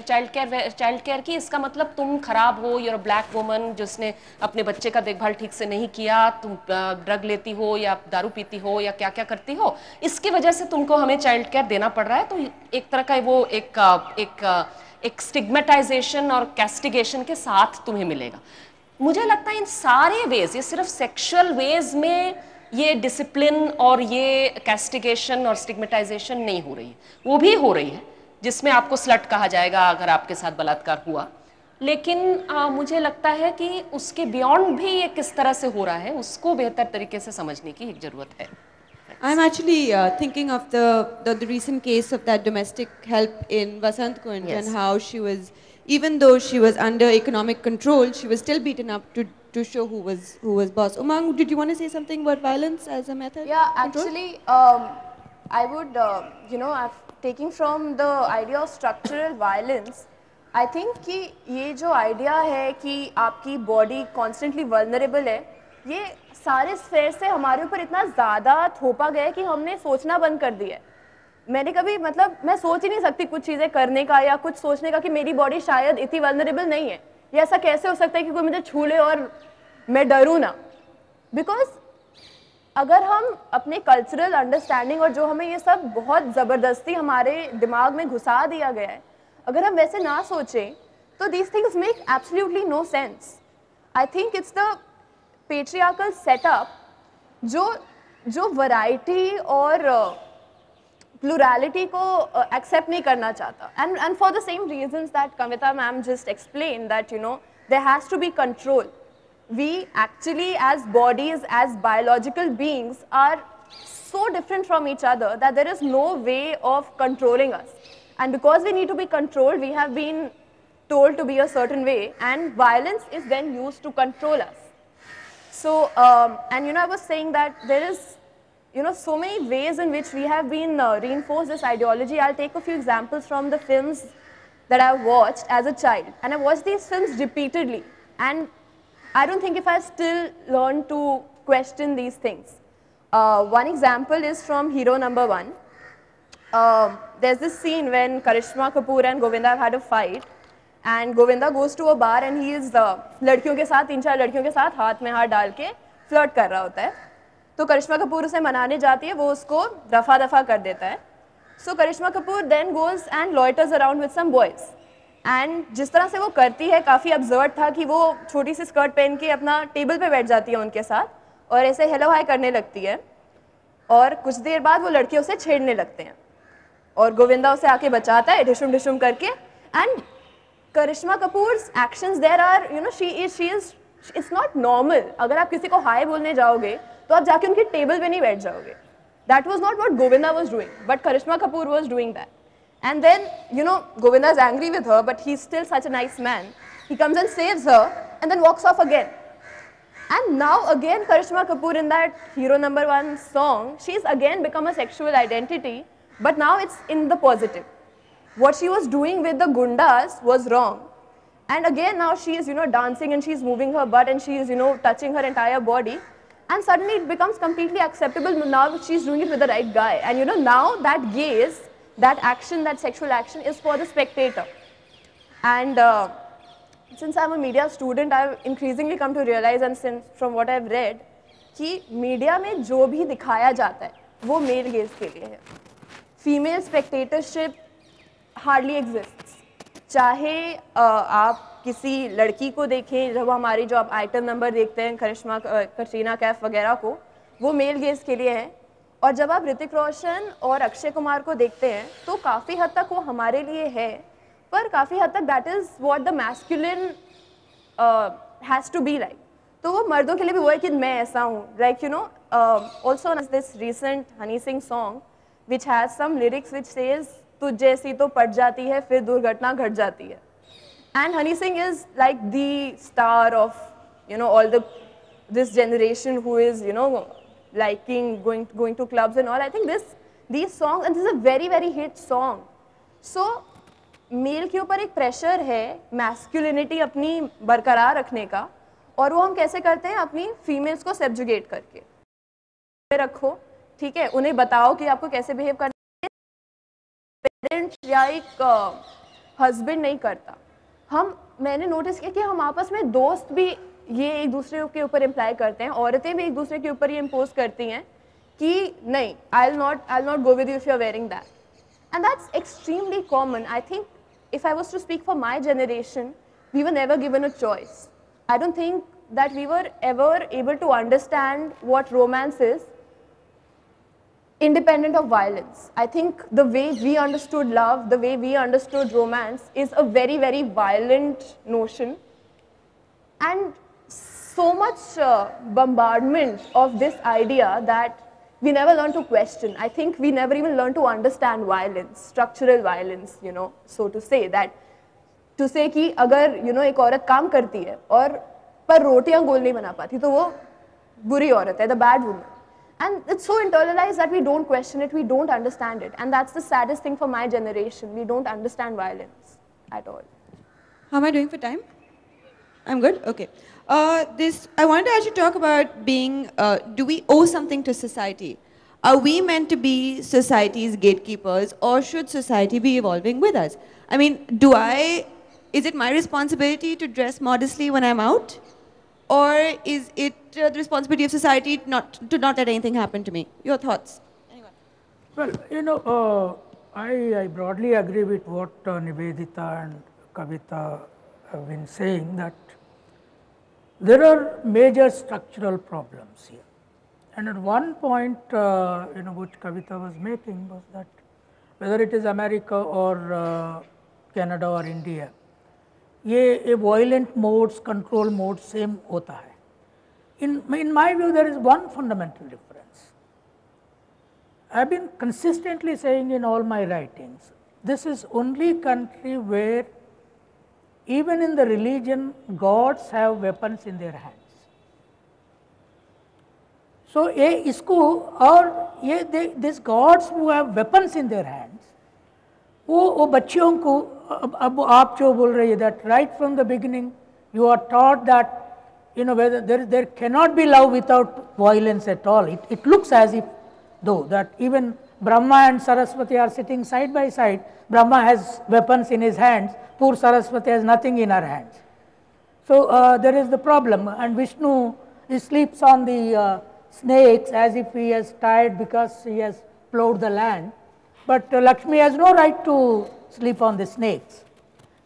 चाइल्ड केयर की, इसका मतलब तुम खराब हो, you are a black woman जिसने अपने बच्चे का देखभाल ठीक से नहीं किया, तुम ड्रग लेती हो या दारू पीती हो या क्या क्या करती हो, इसकी वजह से तुमको हमें चाइल्ड केयर देना पड़ रहा है। तो एक तरह का वो एक स्टिग्मेटाइजेशन और कैस्टिगेशन के साथ तुम्हें मिलेगा। मुझे लगता है इन सारे वेज, ये सिर्फ सेक्सुअल वेज में ये डिसिप्लिन और ये कैस्टिगेशन और स्टिग्मेटाइजेशन नहीं हो रही है, वो भी हो रही है जिसमें आपको स्लट कहा जाएगा अगर आपके साथ बलात्कार हुआ, लेकिन मुझे लगता है कि उसके बियॉन्ड भी ये किस तरह से हो रहा है उसको बेहतर तरीके से समझने की एक ज़रूरत है। I'm actually thinking of the recent case of that domestic help in Vasant Kund Yes. and how she was, even though she was under economic control, she was still beaten up to show who was boss. Umang, did you want to say something about violence as a method? Yeah, control? actually, I would, taking from the idea of structural violence, I think कि ये जो idea है कि आपकी body constantly vulnerable है, ये सारे sphere से हमारे ऊपर इतना ज़्यादा थोपा गया है कि हमने सोचना बंद कर दिया है. मैंने कभी मतलब मैं सोच ही नहीं सकती कुछ चीज़ें करने का या कुछ सोचने का कि मेरी बॉडी शायद इतनी वल्नरेबल नहीं है. ये ऐसा कैसे हो सकता है कि कोई मुझे छू ले और मैं डरूँ ना. बिकॉज अगर हम अपने कल्चरल अंडरस्टैंडिंग और जो हमें ये सब बहुत ज़बरदस्ती हमारे दिमाग में घुसा दिया गया है, अगर हम वैसे ना सोचें तो these things make absolutely no sense. I think it's the patriarchal setup जो वैरायटी और प्लुरैलिटी को एक्सेप्ट नहीं करना चाहता. And for the same reasons that Kavita ma'am just explain that there has to be control. We actually as bodies, as biological beings are so different from each other that there is no way of controlling us. And because we need to be controlled, we have been told to be a certain way, and violence is then used to control us. So, and I was saying that there is, so many ways in which we have been reinforced this ideology. I'll take a few examples from the films that I've watched as a child. And I watched these films repeatedly. And I don't think if I still learn to question these things. One example is from Hero Number 1. There's this scene when Karishma Kapoor and Govinda have had a fight, and Govinda goes to a bar and he is लड़कियों के साथ 3-4 लड़कियों के साथ हाथ में हाथ डाल के फ्लर्ट कर रहा होता है. तो करिश्मा कपूर उसे मनाने जाती है, वो उसको रफा दफा कर देता है. So Karishma Kapoor then goes and loiters around with some boys. And जिस तरह से वो करती है काफ़ी अब्जर्व था कि वो छोटी सी स्कर्ट पहन के अपना टेबल पे बैठ जाती है उनके साथ और ऐसे हेलो हाय करने लगती है, और कुछ देर बाद वो लड़के उसे छेड़ने लगते हैं और गोविंदा उसे आके बचाता है ढिशुम ढिशुम करके. And Karisma Kapoor's actions there are she is it's not normal. अगर आप किसी को हाय बोलने जाओगे तो आप जाके उनके टेबल पे नहीं बैठ जाओगे. That was not what Govinda was doing, but Karisma Kapoor was doing that. And then, Govinda is angry with her, but he's still such a nice man. He comes and saves her and then walks off again. And now again, Karishma Kapoor in that Hero Number 1 song, she's again become a sexual identity, but now it's in the positive. What she was doing with the gundas was wrong. And again, now she is, dancing and she's moving her butt and she is, touching her entire body. And suddenly it becomes completely acceptable now she's doing it with the right guy. And now that gaze, that action, that sexual action is for the spectator. And since I'm a media student, I've increasingly come to realize, and since from what I've read, कि media में जो भी दिखाया जाता है वो male gaze के लिए है. Female spectatorship hardly exists. चाहे आप किसी लड़की को देखें, जब हमारी जो आप आइटम नंबर देखते हैं करिश्मा कटरीना कैफ वगैरह को, वो मेल गेज के लिए है. और जब आप ऋतिक रोशन और अक्षय कुमार को देखते हैं तो काफ़ी हद तक वो हमारे लिए है, पर काफ़ी हद तक that is what the masculine has to be like. तो वो मर्दों के लिए भी वो है कि मैं ऐसा हूँ. Like also this recent Honey Singh song which has some lyrics which says तुझ जैसी तो पट जाती है फिर दुर्घटना घट जाती है. And Honey Singh is like the star of all this generation who is liking going to clubs and all. I think these songs, and this is a very very hit song. So male के ऊपर एक pressure है masculinity अपनी बरकरार रखने का, और वो हम कैसे करते हैं अपनी फीमेल्स को सब्जुगेट करके रखो. ठीक है, उन्हें बताओ कि आपको कैसे बिहेव करना है. पेरेंट या एक हस्बैंड नहीं करता. मैंने नोटिस किया कि हम आपस में दोस्त भी ये एक दूसरे के ऊपर इम्प्लाई करते हैं, औरतें भी एक दूसरे के ऊपर ये इम्पोज करती हैं कि नहीं, I will not go with you if you are wearing that. And that's extremely common. I think if I was to speak for my generation, we were never given a choice. I don't think that we were ever able to understand what romance is independent of violence. I think the way we understood love, the way we understood romance is a very very violent notion. And so much bombardment of this idea that we never learn to question. I think we never even learn to understand violence, structural violence, you know, so to say that, to say कि अगर you know एक औरत काम करती है और पर रोटियां गोल नहीं बना पाती तो वो बुरी औरत है, the bad woman. And it's so internalized that we don't question it, we don't understand it. And that's the saddest thing for my generation. We don't understand violence at all. How am I doing for time? I'm good? Okay. I wanted to actually talk about being, do we owe something to society? Are we meant to be society's gatekeepers, or should society be evolving with us? I mean, is it my responsibility to dress modestly when I'm out? Or is it the responsibility of society to not let anything happen to me? Your thoughts? Anyone? Well, you know, I broadly agree with what Nivedita and Kavita have been saying, that there are major structural problems here. And at one point, you know, which Kavita was making was that whether it is America or Canada or India, ये violent modes, control modes same होता है. In my view, there is one fundamental difference. I have been consistently saying in all my writings, this is only country where even in the religion, gods have weapons in their hands. So, these gods who have weapons in their hands, वो बच्चियों को अब आप जो बोल रही है that right from the beginning you are taught that you know whether there cannot be love without violence at all. It looks as if though that even Brahma and Saraswati are sitting side by side. Brahma has weapons in his hands, poor Saraswati has nothing in her hands. So there is the problem, and Vishnu he sleeps on the snakes as if he is tired because he has plowed the land. But Lakshmi has no right to sleep on the snakes.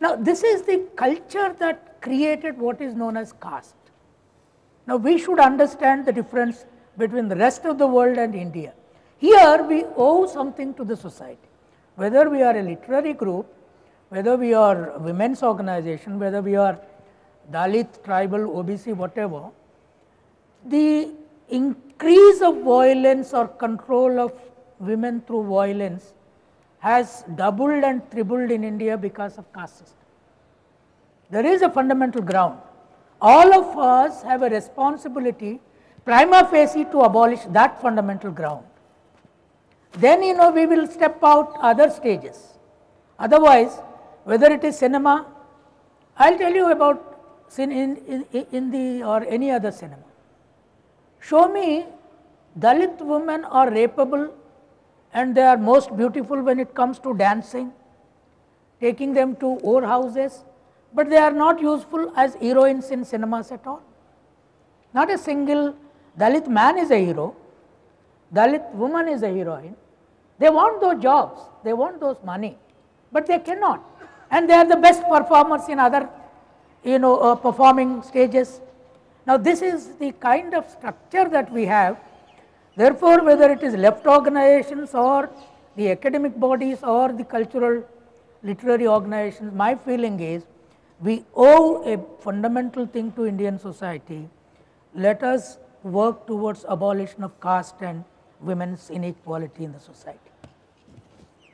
Now, this is the culture that created what is known as caste. Now, we should understand the difference between the rest of the world and India. Here, we owe something to the society. Whether we are a literary group, whether we are a women's organization, whether we are Dalit, tribal, OBC, whatever, the increase of violence or control of women through violence has doubled and tripled in India because of caste system. There is a fundamental ground. All of us have a responsibility prima facie to abolish that fundamental ground. Then you know we will step out other stages. Otherwise, whether it is cinema, I will tell you about Hindi or any other cinema. Show me Dalit women are rapeable and they are most beautiful when it comes to dancing, taking them to whorehouses, but they are not useful as heroines in cinemas at all. Not a single Dalit man is a hero, Dalit woman is a heroine. They want those jobs, they want those money, but they cannot. And they are the best performers in other performing stages. Now, this is the kind of structure that we have. Therefore, whether it is left organizations or the academic bodies or the cultural literary organizations, my feeling is we owe a fundamental thing to Indian society. Let us work towards abolition of caste and women's inequality in the society.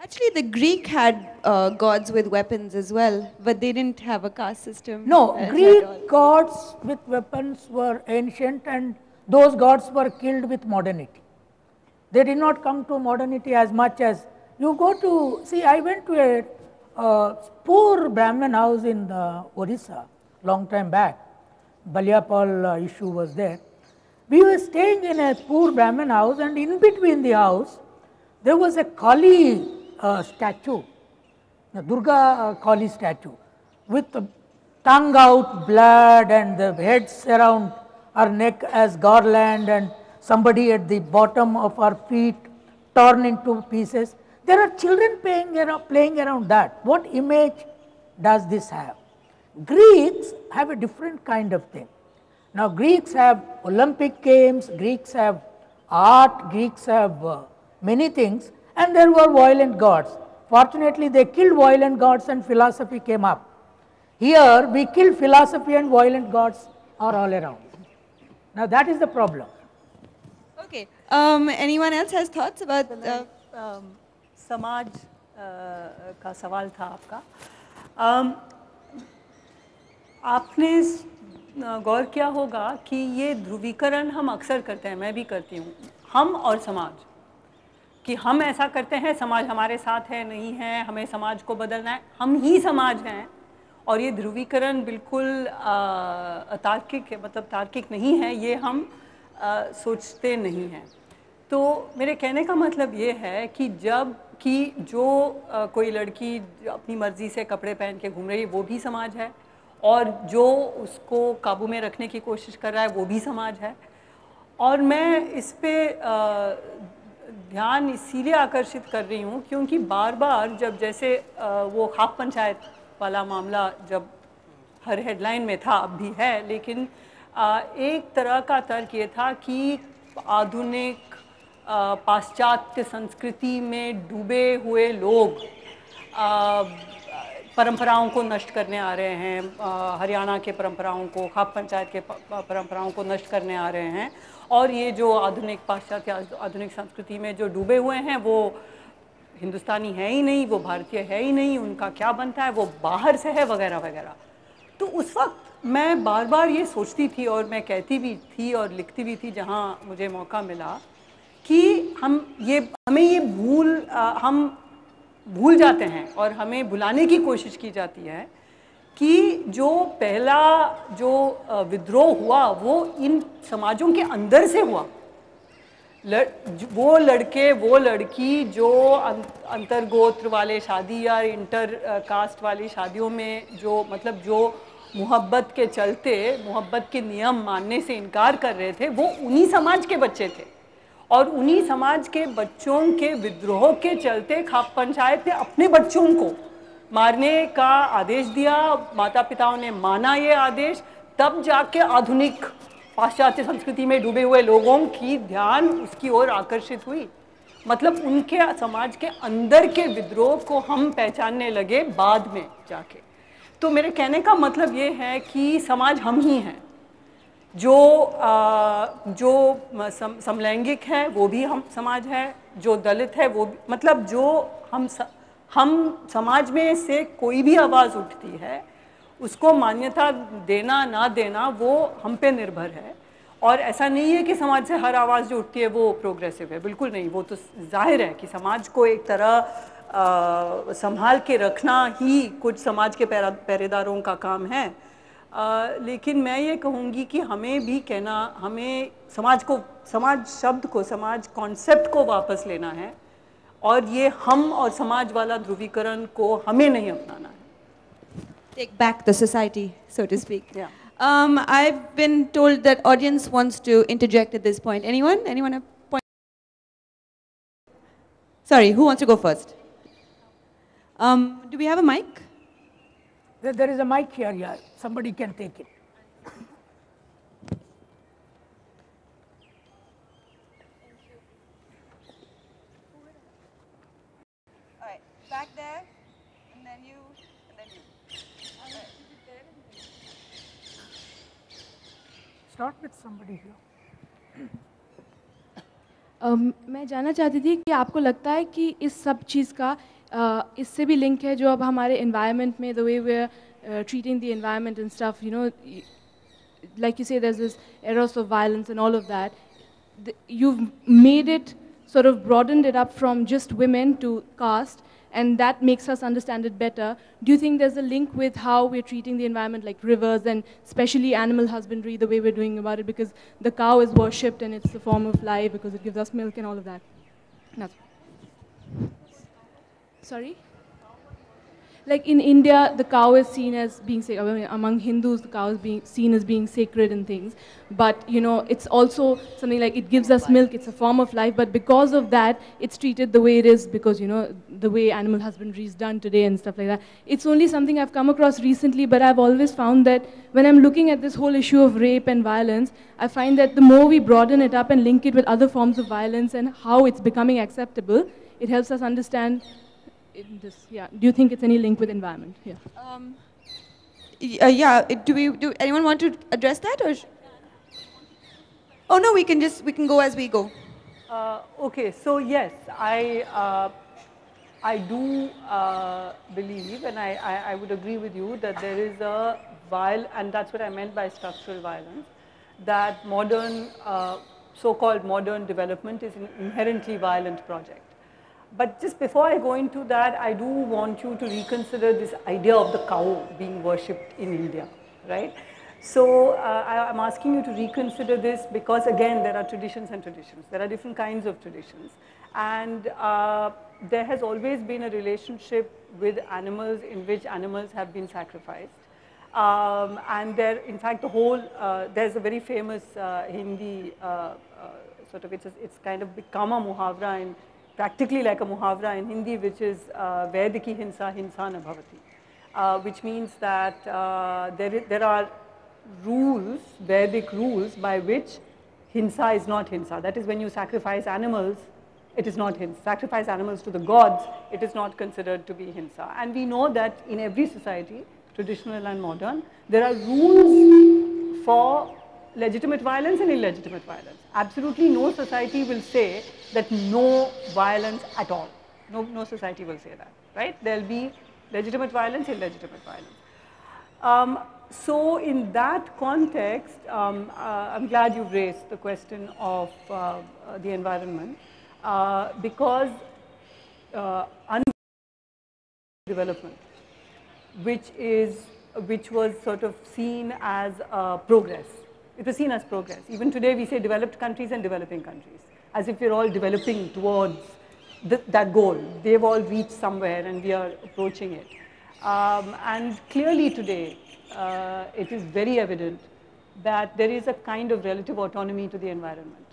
Actually, the Greek had gods with weapons as well, but they didn't have a caste system. No, Greek gods with weapons were ancient, and those gods were killed with modernity. They did not come to modernity as much as you go to, see, I went to a poor Brahmin house in Orissa long time back. Balyapal issue was there. We were staying in a poor Brahmin house, and in between the house, there was a Kali statue, a Durga Kali statue, with tongue out blood and the heads around her neck as garland, and somebody at the bottom of her feet torn into pieces. There are children playing around that. What image does this have? Greeks have a different kind of thing. Now, Greeks have Olympic games, Greeks have art, Greeks have many things, and there were violent gods. Fortunately, they killed violent gods and philosophy came up. Here, we kill philosophy and violent gods are all around. Now, that is the problem. Okay, Anyone else has thoughts about? समाज का सवाल था आपका. आपने गौर किया होगा कि ये ध्रुवीकरण हम अक्सर करते हैं, मैं भी करती हूँ, हम और समाज, कि हम ऐसा करते हैं, समाज हमारे साथ है, नहीं है, हमें समाज को बदलना है, हम ही समाज हैं. और ये ध्रुवीकरण बिल्कुल अतार्किक है, मतलब तार्किक नहीं है, ये हम सोचते नहीं हैं. तो मेरे कहने का मतलब ये है कि जब कि जो कोई लड़की अपनी मर्ज़ी से कपड़े पहन के घूम रही है वो भी समाज है, और जो उसको काबू में रखने की कोशिश कर रहा है वो भी समाज है. और मैं इस पे ध्यान इसीलिए आकर्षित कर रही हूँ क्योंकि बार बार जब जैसे वो खाप पंचायत वाला मामला जब हर हेडलाइन में था, अब भी है, लेकिन एक तरह का तर्क ये था कि आधुनिक पाश्चात्य संस्कृति में डूबे हुए लोग परंपराओं को नष्ट करने आ रहे हैं, हरियाणा के परंपराओं को, खाप पंचायत के परंपराओं को नष्ट करने आ रहे हैं. और ये जो आधुनिक पाश्चात्य आधुनिक संस्कृति में जो डूबे हुए हैं वो हिंदुस्तानी है ही नहीं, वो भारतीय है ही नहीं, उनका क्या बनता है, वो बाहर से है, वगैरह वगैरह. तो उस वक्त मैं बार बार ये सोचती थी और मैं कहती भी थी और लिखती भी थी जहाँ मुझे मौका मिला कि हमें ये हम भूल जाते हैं और हमें भुलाने की कोशिश की जाती है कि जो पहला जो विद्रोह हुआ वो इन समाजों के अंदर से हुआ. वो लड़के वो लड़की जो अंतर्गोत्र वाले शादी या इंटर कास्ट वाली शादियों में जो मतलब जो मोहब्बत के चलते मोहब्बत के नियम मानने से इनकार कर रहे थे, वो उन्हीं समाज के बच्चे थे. और उन्हीं समाज के बच्चों के विद्रोह के चलते खाप पंचायत ने अपने बच्चों को मारने का आदेश दिया. माता पिताओं ने माना ये आदेश, तब जाके आधुनिक पाश्चात्य संस्कृति में डूबे हुए लोगों की ध्यान उसकी ओर आकर्षित हुई. मतलब उनके समाज के अंदर के विद्रोह को हम पहचानने लगे बाद में जाके. तो मेरे कहने का मतलब ये है कि समाज हम ही हैं. जो समलैंगिक है वो भी हम समाज है, जो दलित है वो भी, मतलब जो हम समाज में से कोई भी आवाज़ उठती है उसको मान्यता देना ना देना वो हम पे निर्भर है. और ऐसा नहीं है कि समाज से हर आवाज़ जो उठती है वो प्रोग्रेसिव है, बिल्कुल नहीं. वो तो जाहिर है कि समाज को एक तरह संभाल के रखना ही कुछ समाज के पहरेदारों का काम है. लेकिन मैं ये कहूँगी कि हमें भी कहना, हमें समाज शब्द को, समाज कॉन्सेप्ट को वापस लेना है और ये हम और समाज वाला ध्रुवीकरण को हमें नहीं अपनाना है. Take back the society, so to speak. Yeah. I've been told that audience wants to interject at this point. Anyone? Anyone have point? Sorry, who wants to go first? Do we have a mic? There is a mic here, yeah. Somebody can take it. All right, back there, and then you, and then you. Start with somebody here. मैं जानना चाहती थी कि आपको लगता है कि इस सब चीज़ का इससे भी लिंक है जो अब हमारे एनवायरनमेंट में, the way we are treating the environment and stuff, you know, like you say there is this eros of violence and all of that, you've made it sort of broadened it up from just women to caste, and that makes us understand it better. Do you think there's a link with how we're treating the environment, like rivers and especially animal husbandry, the way we're doing about it, because the cow is worshipped and it's a form of life because it gives us milk and all of that? Nothing. Sorry? Like in India, the cow is seen as being sacred. I mean, among Hindus, the cow is being seen as being sacred and things. But, you know, it's also something like it gives us milk. It's a form of life. But because of that, it's treated the way it is because, you know, the way animal husbandry is done today and stuff like that. It's only something I've come across recently, but I've always found that when I'm looking at this whole issue of rape and violence, I find that the more we broaden it up and link it with other forms of violence and how it's becoming acceptable, it helps us understand this. Yeah. Do you think it's any link with environment? Yeah. Yeah. Do anyone want to address that or? Oh no, we can go as we go. Okay, so yes, I do believe, and I would agree with you that there is a and that's what I meant by structural violence, that modern, so-called modern development is an inherently violent project. But just before I go into that, I do want you to reconsider this idea of the cow being worshipped in India, right? So I'm asking you to reconsider this because again, there are traditions and traditions. There are different kinds of traditions. And there has always been a relationship with animals in which animals have been sacrificed. And there, in fact, the whole, there's a very famous Hindi, sort of, it's kind of become a muhavra, in, practically like a muhavra in Hindi, which is Vediki hinsa hinsa na bhavati, which means that there are rules, Vedic rules, by which hinsa is not hinsa. That is, when you sacrifice animals, it is not hinsa. Sacrifice animals to the gods, it is not considered to be hinsa. And we know that in every society, traditional and modern, there are rules for legitimate violence and illegitimate violence. Absolutely no society will say that no violence at all. No society will say that, right? There will be legitimate violence, illegitimate violence. So in that context, I'm glad you've raised the question of the environment because development, which was sort of seen as progress. It was seen as progress. Even today we say developed countries and developing countries, as if we're all developing towards that goal. They've all reached somewhere and we are approaching it. And clearly today, it is very evident that there is a kind of relative autonomy to the environment,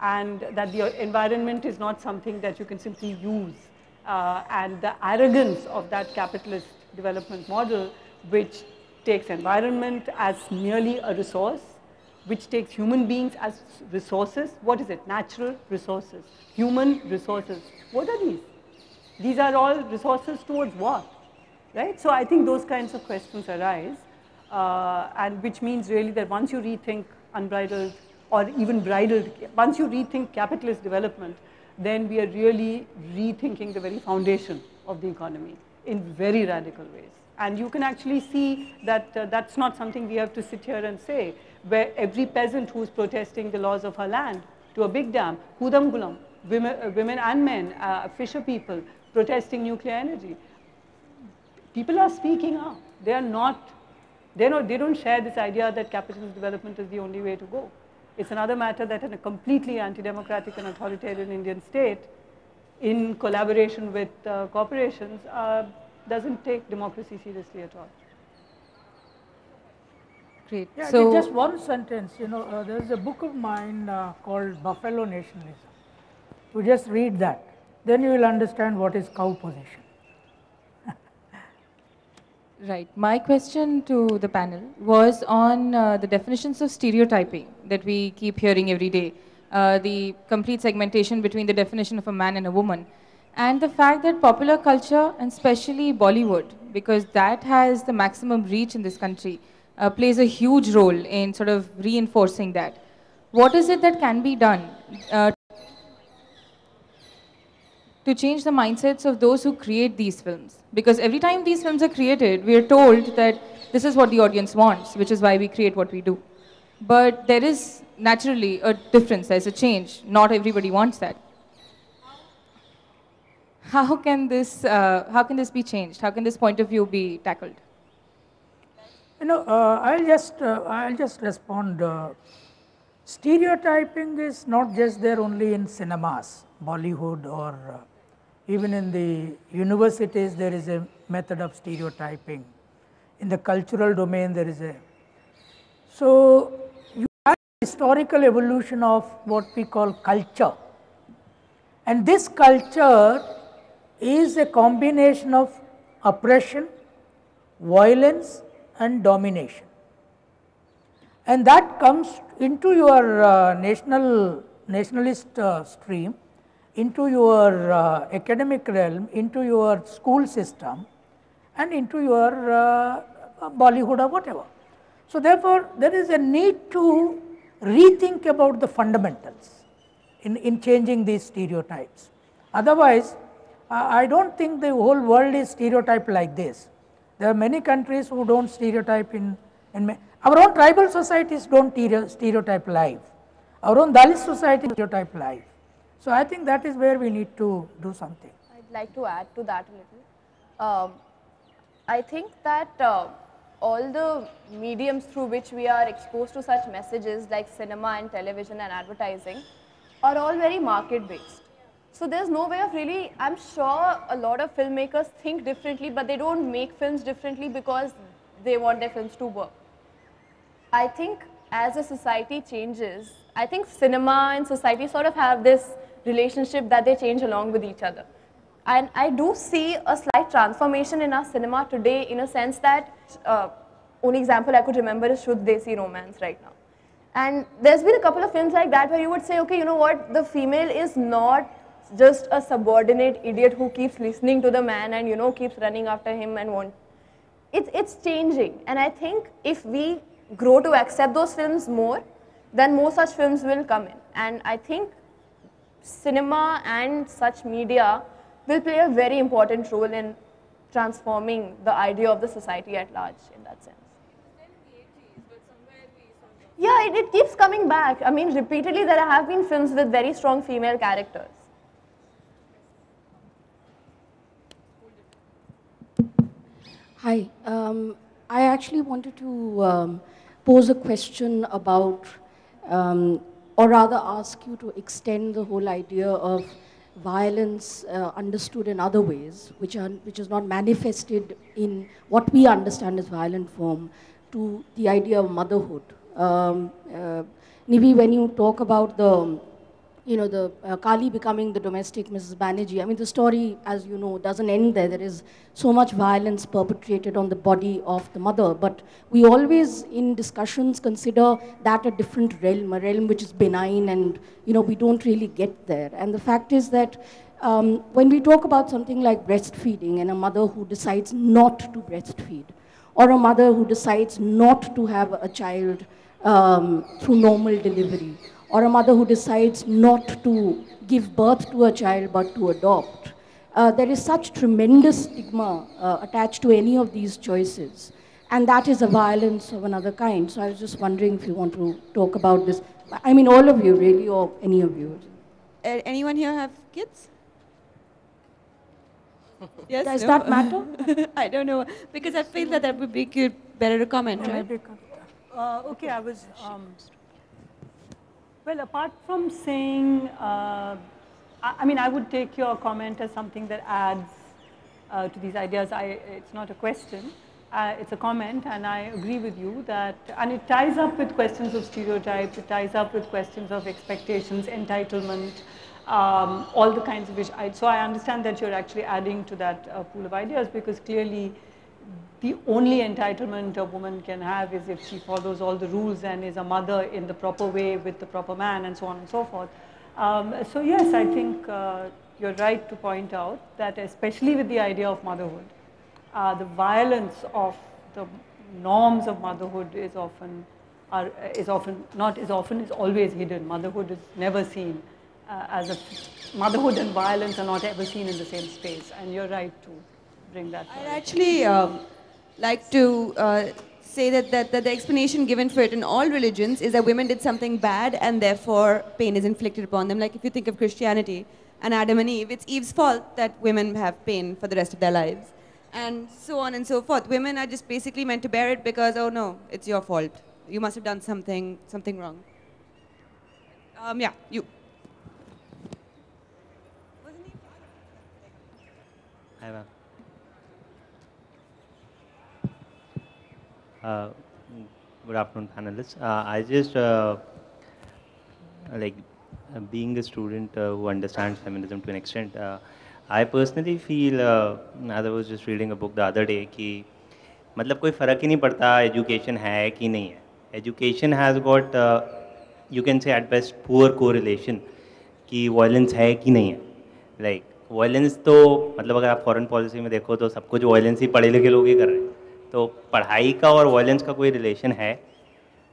and that the environment is not something that you can simply use. And the arrogance of that capitalist development model, which takes environment as merely a resource, which takes human beings as resources. What is it? Natural resources, human resources. What are these? These are all resources towards what? Right? So I think those kinds of questions arise, and which means really that once you rethink unbridled or even bridled, once you rethink capitalist development, then we are really rethinking the very foundation of the economy in very radical ways. And you can actually see that that's not something we have to sit here and say, where every peasant who's protesting the laws of her land to a big dam, Hudam Gulam, women and men, fisher people protesting nuclear energy. People are speaking up. They don't share this idea that capitalist development is the only way to go. It's another matter that in a completely anti-democratic and authoritarian Indian state, in collaboration with corporations, doesn't take democracy seriously at all. Great. Yeah, so just one sentence. You know, there's a book of mine called Buffalo Nationalism. You just read that, then you will understand what is cow position. Right. My question to the panel was on the definitions of stereotyping that we keep hearing every day, the complete segmentation between the definition of a man and a woman, and the fact that popular culture, and especially Bollywood, because that has the maximum reach in this country, plays a huge role in sort of reinforcing that. What is it that can be done to change the mindsets of those who create these films? Because every time these films are created, we are told that this is what the audience wants, which is why we create what we do. But there is naturally a difference, there's a change. Not everybody wants that. How can this be changed? How can this point of view be tackled? You know, I'll just respond. Stereotyping is not just there only in cinemas, Bollywood, or even in the universities there is a method of stereotyping. In the cultural domain there is a. So you have historical evolution of what we call culture, and this culture is a combination of oppression, violence and domination. And that comes into your nationalist stream, into your academic realm, into your school system, and into your Bollywood or whatever. So therefore, there is a need to rethink about the fundamentals. in changing these stereotypes. Otherwise, I don't think the whole world is stereotyped like this. There are many countries who don't stereotype our own tribal societies don't stereotype life. Our own Dalit society stereotype life. So I think that is where we need to do something. I'd like to add to that a little. I think that all the mediums through which we are exposed to such messages like cinema and television and advertising are all very market based. So there's no way of really, I'm sure a lot of filmmakers think differently, but they don't make films differently because they want their films to work. I think as a society changes, I think cinema and society sort of have this relationship that they change along with each other. And I do see a slight transformation in our cinema today in a sense that only example I could remember is Shuddh Desi Romance right now. And there's been a couple of films like that where you would say, okay, you know what, the female is not just a subordinate idiot who keeps listening to the man and, you know, keeps running after him and it's changing. And I think if we grow to accept those films more, then more such films will come in. And I think cinema and such media will play a very important role in transforming the idea of the society at large in that sense. Yeah, it keeps coming back. I mean, repeatedly there have been films with very strong female characters. Hi, I actually wanted to pose a question about, or rather ask you to extend the whole idea of violence understood in other ways, which is not manifested in what we understand as violent form, to the idea of motherhood. Nivi, when you talk about the Kali becoming the domestic Mrs. Banerjee, I mean, the story, as you know, doesn't end there. There is so much violence perpetrated on the body of the mother, but we always, in discussions, consider that a different realm, a realm which is benign, and, you know, we don't really get there. And the fact is that when we talk about something like breastfeeding and a mother who decides not to breastfeed, or a mother who decides not to have a child through normal delivery, or a mother who decides not to give birth to a child but to adopt. There is such tremendous stigma attached to any of these choices. And that is a violence of another kind. So I was just wondering if you want to talk about this. I mean, all of you really, or any of you. Anyone here have kids? Yes, Does that matter? I don't know, because I feel that would be good, better to comment, right? Okay, I was, well, apart from saying, I mean, I would take your comment as something that adds to these ideas. It's not a question, it's a comment, and I agree with you that, and it ties up with questions of stereotypes, it ties up with questions of expectations, entitlement, all the kinds of issues. So I understand that you're actually adding to that pool of ideas, because clearly the only entitlement a woman can have is if she follows all the rules and is a mother in the proper way with the proper man, and so on and so forth. So yes, I think you're right to point out that, especially with the idea of motherhood, the violence of the norms of motherhood is always hidden. Motherhood is never seen motherhood and violence are not ever seen in the same space, and you're right to bring that. I'd actually like to say that the explanation given for it in all religions is that women did something bad and therefore pain is inflicted upon them. Like if you think of Christianity and Adam and Eve, it's Eve's fault that women have pain for the rest of their lives. And so on and so forth. Women are just basically meant to bear it because, oh no, it's your fault. You must have done something wrong. Yeah, you. Hi, ma'am. Good afternoon, panelists. I just, being a student who understands feminism to an extent, I personally feel, as I was just reading a book the other day, कि मतलब कोई फ़र्क ही नहीं पड़ता education है कि नहीं है. Education has got, you can say at best, poor correlation कि violence है कि नहीं है. Like, violence तो मतलब अगर आप foreign policy में देखो तो सब कुछ violence ही पढ़े लिखे लोग ही कर रहे हैं. तो पढ़ाई का और वायलेंस का कोई रिलेशन है?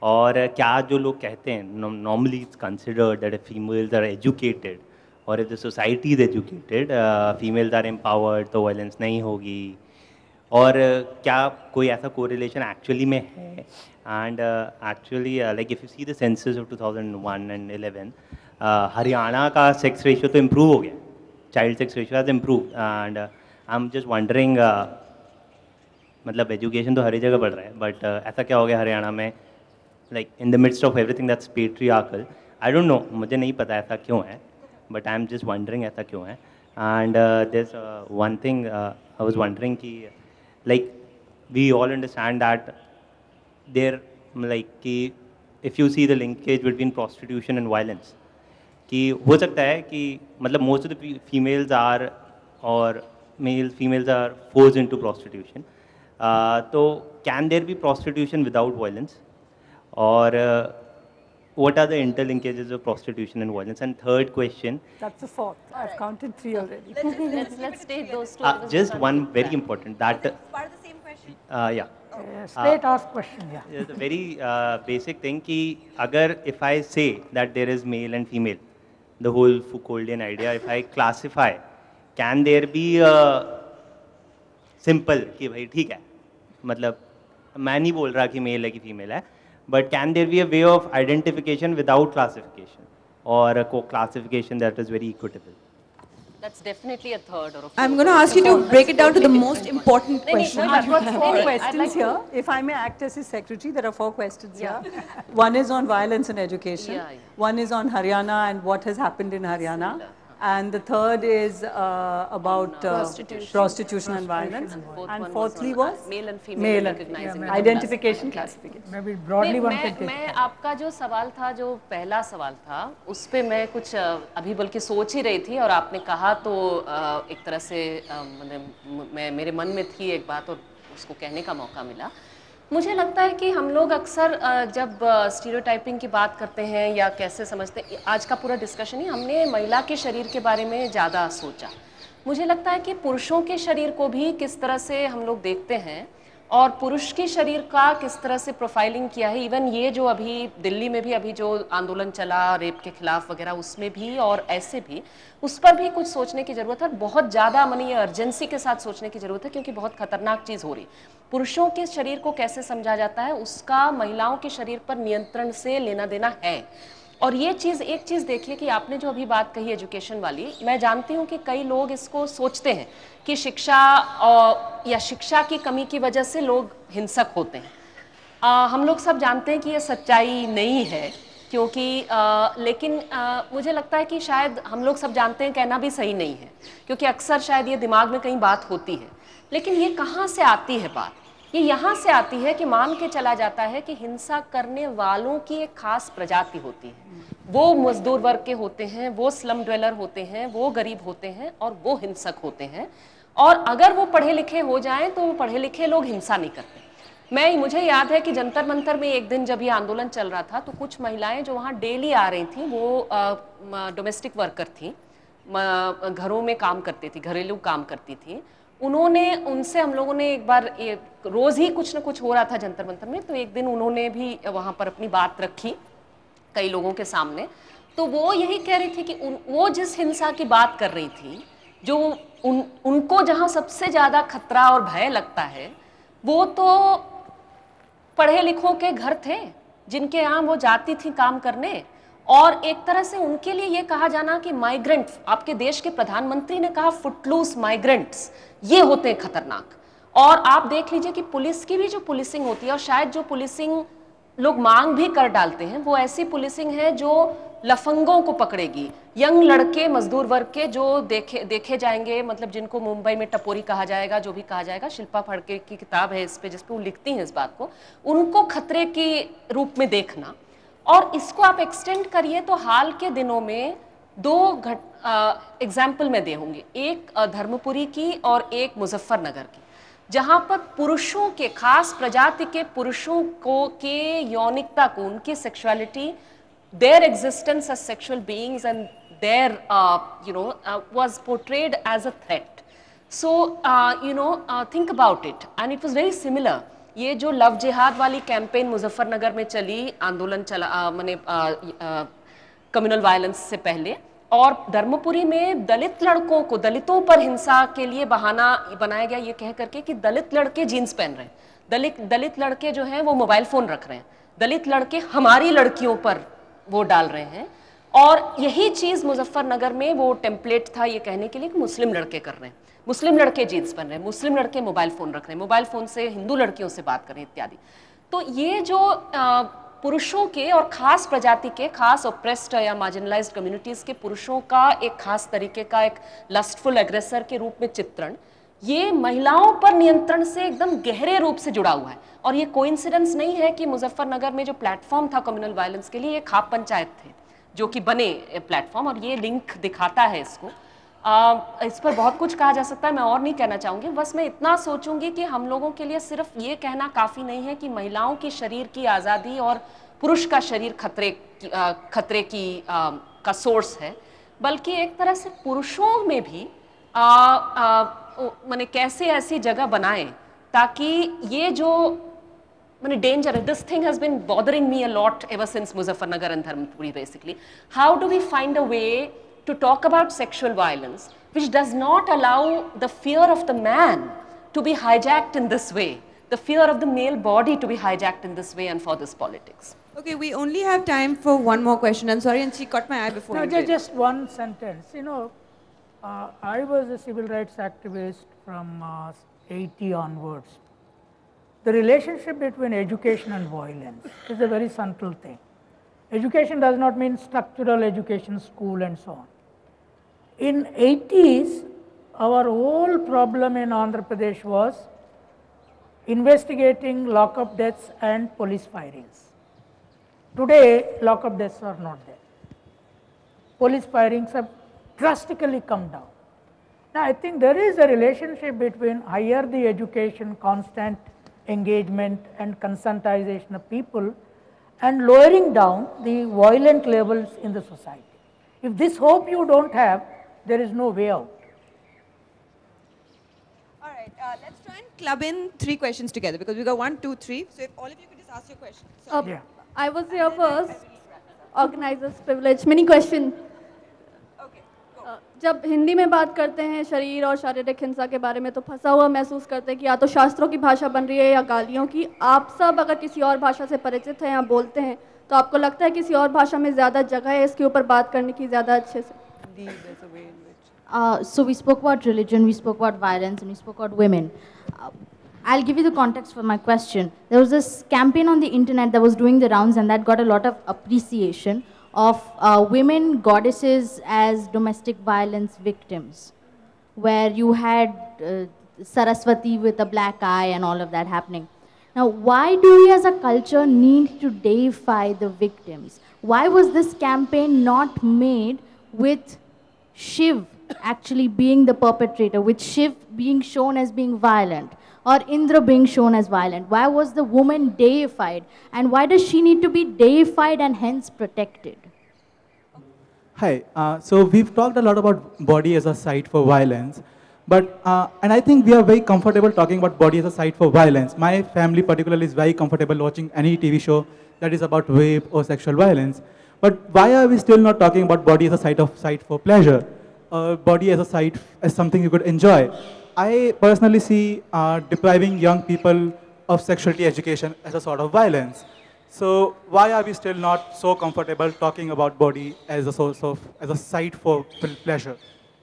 और क्या जो लोग कहते हैं normally it's considered that females are educated और if the society is educated females are empowered तो वायलेंस नहीं होगी, और क्या कोई ऐसा कोरिलेशन एक्चुअली में है? And actually like if you see the census of 2001 and 11 Haryana का सेक्स रेशियो तो इम्प्रूव हो गया, child sex ratio has improve, and I am just wondering मतलब एजुकेशन तो हर ही जगह बढ़ रहा है, बट ऐसा क्या हो गया हरियाणा में, like in the midst of everything that's patriarchal? I don't know, मुझे नहीं पता ऐसा क्यों है, but I am just wondering ऐसा क्यों है. And there one thing I was wondering कि like we all understand that there like कि if you see the linkage between prostitution and violence, कि हो सकता है कि मतलब most of the females are और females are forced into prostitution. So can there be prostitution without violence, or what are the interlinkages of prostitution and violence? And third question. That's the fourth. I've counted 3 already. Let's take those two. Just one very important that. Part of the same question. Yeah. Straight ask question. Yeah. It's a very basic thing. कि अगर if I say that there is male and female, the whole Foucauldian idea, if I classify, can there be a simple कि भाई ठीक है, मतलब मैं नहीं बोल रहा कि मेल है कि फीमेल है, but can there be a way of identification without classification, or a classification that is very equitable? That's definitely a third or a fourth. I'm going to ask you to break it down to the most important question. I've got 4 questions here. If I may act as his secretary, there are 4 questions here. One is on violence and education. One is on Haryana and what has happened in Haryana. And the third is about prostitution and violence. And fourthly was male and female recognizing identification, classification. Maybe broadly one can take. मैं आपका जो सवाल था, जो पहला सवाल था, उस पे मैं कुछ अभी बल्कि सोच ही रही थी और आपने कहा तो एक तरह से मैं मेरे मन में थी एक बात और उसको कहने का मौका मिला. मुझे लगता है कि हम लोग अक्सर जब स्टीरियोटाइपिंग की बात करते हैं या कैसे समझते हैं, आज का पूरा डिस्कशन ही हमने महिला के शरीर के बारे में ज़्यादा सोचा. मुझे लगता है कि पुरुषों के शरीर को भी किस तरह से हम लोग देखते हैं और पुरुष के शरीर का किस तरह से प्रोफाइलिंग किया है. इवन ये जो अभी दिल्ली में भी अभी जो आंदोलन चला रेप के खिलाफ वगैरह, उसमें भी और ऐसे भी उस पर भी कुछ सोचने की ज़रूरत है. बहुत ज़्यादा मनी अर्जेंसी के साथ सोचने की ज़रूरत है, क्योंकि बहुत खतरनाक चीज़ हो रही. पुरुषों के शरीर को कैसे समझा जाता है, उसका महिलाओं के शरीर पर नियंत्रण से लेना देना है. और ये चीज़, एक चीज़ देखिए कि आपने जो अभी बात कही एजुकेशन वाली, मैं जानती हूँ कि कई लोग इसको सोचते हैं कि शिक्षा या शिक्षा की कमी की वजह से लोग हिंसक होते हैं. हम लोग सब जानते हैं कि ये सच्चाई नहीं है, क्योंकि लेकिन मुझे लगता है कि शायद हम लोग सब जानते हैं, कहना भी सही नहीं है, क्योंकि अक्सर शायद ये दिमाग में कहीं बात होती है. लेकिन ये कहाँ से आती है बात? ये यहाँ से आती है कि मान के चला जाता है कि हिंसा करने वालों की एक खास प्रजाति होती है. वो मजदूर वर्ग के होते हैं, वो स्लम ड्वेलर होते हैं, वो गरीब होते हैं और वो हिंसक होते हैं. और अगर वो पढ़े लिखे हो जाएं तो वो पढ़े लिखे लोग हिंसा नहीं करते. मुझे याद है कि जंतर मंतर में एक दिन जब ये आंदोलन चल रहा था तो कुछ महिलाएं जो वहाँ डेली आ रही थी, वो डोमेस्टिक वर्कर थी, घरों में काम करती थी, घरेलू काम करती थी. उनसे हम लोगों ने एक बार, रोज़ ही कुछ ना कुछ हो रहा था जंतर मंतर में, तो एक दिन उन्होंने भी वहाँ पर अपनी बात रखी कई लोगों के सामने. तो वो यही कह रही थी कि वो जिस हिंसा की बात कर रही थी, जो उनको जहाँ सबसे ज़्यादा खतरा और भय लगता है, वो तो पढ़े लिखों के घर थे जिनके यहाँ वो जाती थी काम करने. और एक तरह से उनके लिए ये कहा जाना कि माइग्रेंट, आपके देश के प्रधानमंत्री ने कहा फुटलूस माइग्रेंट्स, ये होते हैं खतरनाक. और आप देख लीजिए कि पुलिस की भी जो पुलिसिंग होती है, और शायद जो पुलिसिंग लोग मांग भी कर डालते हैं, वो ऐसी पुलिसिंग है जो लफंगों को पकड़ेगी. यंग लड़के मजदूर वर्ग के जो देखे जाएंगे, मतलब जिनको मुंबई में टपोरी कहा जाएगा, जो भी कहा जाएगा. शिल्पा फड़के की किताब है इस पे, जिसपे वो लिखती हैं इस बात को, उनको खतरे के रूप में देखना. और इसको आप एक्सटेंड करिए तो हाल के दिनों में 2 एग्जाम्पल मैं दूंगी, एक धर्मपुरी की और एक मुजफ्फरनगर की, जहाँ पर पुरुषों के, खास प्रजाति के पुरुषों को के यौनिकता को, उनकी sexuality, their existence as sexual beings and their was portrayed as a threat. So think about it, and it was very similar. ये जो लव जिहाद वाली कैंपेन मुजफ्फरनगर में चली, आंदोलन चला, माने कम्युनल वायलेंस से पहले, और धर्मपुरी में दलित लड़कों को, दलितों पर हिंसा के लिए बहाना बनाया गया ये कह करके कि दलित लड़के जीन्स पहन रहे हैं, दलित लड़के जो हैं वो मोबाइल फोन रख रहे हैं, दलित लड़के हमारी लड़कियों पर वो डाल रहे हैं। और यही चीज मुजफ्फरनगर में वो टेम्पलेट था ये कहने के लिए कि मुस्लिम लड़के कर रहे हैं, मुस्लिम लड़के जीन्स पहन रहे हैं, मुस्लिम लड़के मोबाइल फोन रख रहे हैं, मोबाइल फोन से हिंदू लड़कियों से बात कर रहे हैं इत्यादि। तो ये जो पुरुषों के और खास प्रजाति के, खास ऑप्रेस्ड या मार्जिनलाइज्ड कम्युनिटीज के पुरुषों का एक खास तरीके का एक लस्टफुल एग्रेसर के रूप में चित्रण, ये महिलाओं पर नियंत्रण से एकदम गहरे रूप से जुड़ा हुआ है। और ये कोइंसिडेंस नहीं है कि मुजफ्फरनगर में जो प्लेटफॉर्म था कम्युनल वायलेंस के लिए, ये खाप पंचायत थे जो कि बने प्लेटफॉर्म, और ये लिंक दिखाता है इसको। इस पर बहुत कुछ कहा जा सकता है, मैं और नहीं कहना चाहूँगी, बस मैं इतना सोचूंगी कि हम लोगों के लिए सिर्फ ये कहना काफ़ी नहीं है कि महिलाओं की शरीर की आज़ादी और पुरुष का शरीर खतरे की का सोर्स है, बल्कि एक तरह से पुरुषों में भी माने कैसे ऐसी जगह बनाएं ताकि ये जो माने डेंजर है, this thing has been bothering me a lot ever since Muzaffarnagar and Dharmapuri basically, how do we find a way to talk about sexual violence which does not allow the fear of the man to be hijacked in this way, the fear of the male body to be hijacked in this way and for this politics. Okay, we only have time for one more question. I'm sorry, and she caught my eye before. No, just one sentence. You know, I was a civil rights activist from 80 onwards. The relationship between education and violence is a very subtle thing. Education does not mean structural education, school and so on. In 80s, our whole problem in Andhra Pradesh was investigating lockup deaths and police firings. Today, lockup deaths are not there. Police firings have drastically come down. Now, I think there is a relationship between higher the education, constant engagement and conscientization of people, and lowering down the violent levels in the society. If this hope you don't have, there is no way out. All right, let's try and club in 3 questions together because we got 1, 2, 3. So if all of you could just ask your questions. So Yeah. I was here first. Organizers privilege. Many question. okay, go. जब हिंदी में बात करते हैं शरीर और शारीरिक हिंसा के बारे में तो फंसा हुआ महसूस करते हैं कि या तो शास्त्रों की भाषा बन रही है या गालियों की। आप सब अगर किसी और भाषा से परिचित हैं या बोलते हैं तो आपको लगता है किसी और भाषा में ज़्यादा जगह है इसके ऊपर बात करने की ज़्यादा अच्छे से? So we spoke about religion, we spoke about violence, and we spoke about women. I'll give you the context for my question. There was this campaign on the internet that was doing the rounds and that got a lot of appreciation of women goddesses as domestic violence victims, where you had Saraswati with a black eye and all of that happening. Now, why do we as a culture need to deify the victims? Why was this campaign not made with Shiv actually being the perpetrator, with Shiv being shown as being violent, or Indra being shown as violent? Why was the woman deified? And why does she need to be deified and hence protected? Hi, so we've talked a lot about body as a site for violence, but, and I think we are very comfortable talking about body as a site for violence. My family particularly is very comfortable watching any TV show that is about rape or sexual violence. But why are we still not talking about body as a site for pleasure? Body as a site as something you could enjoy? I personally see depriving young people of sexuality education as a sort of violence. So why are we still not so comfortable talking about body as a source of, as a site for pleasure?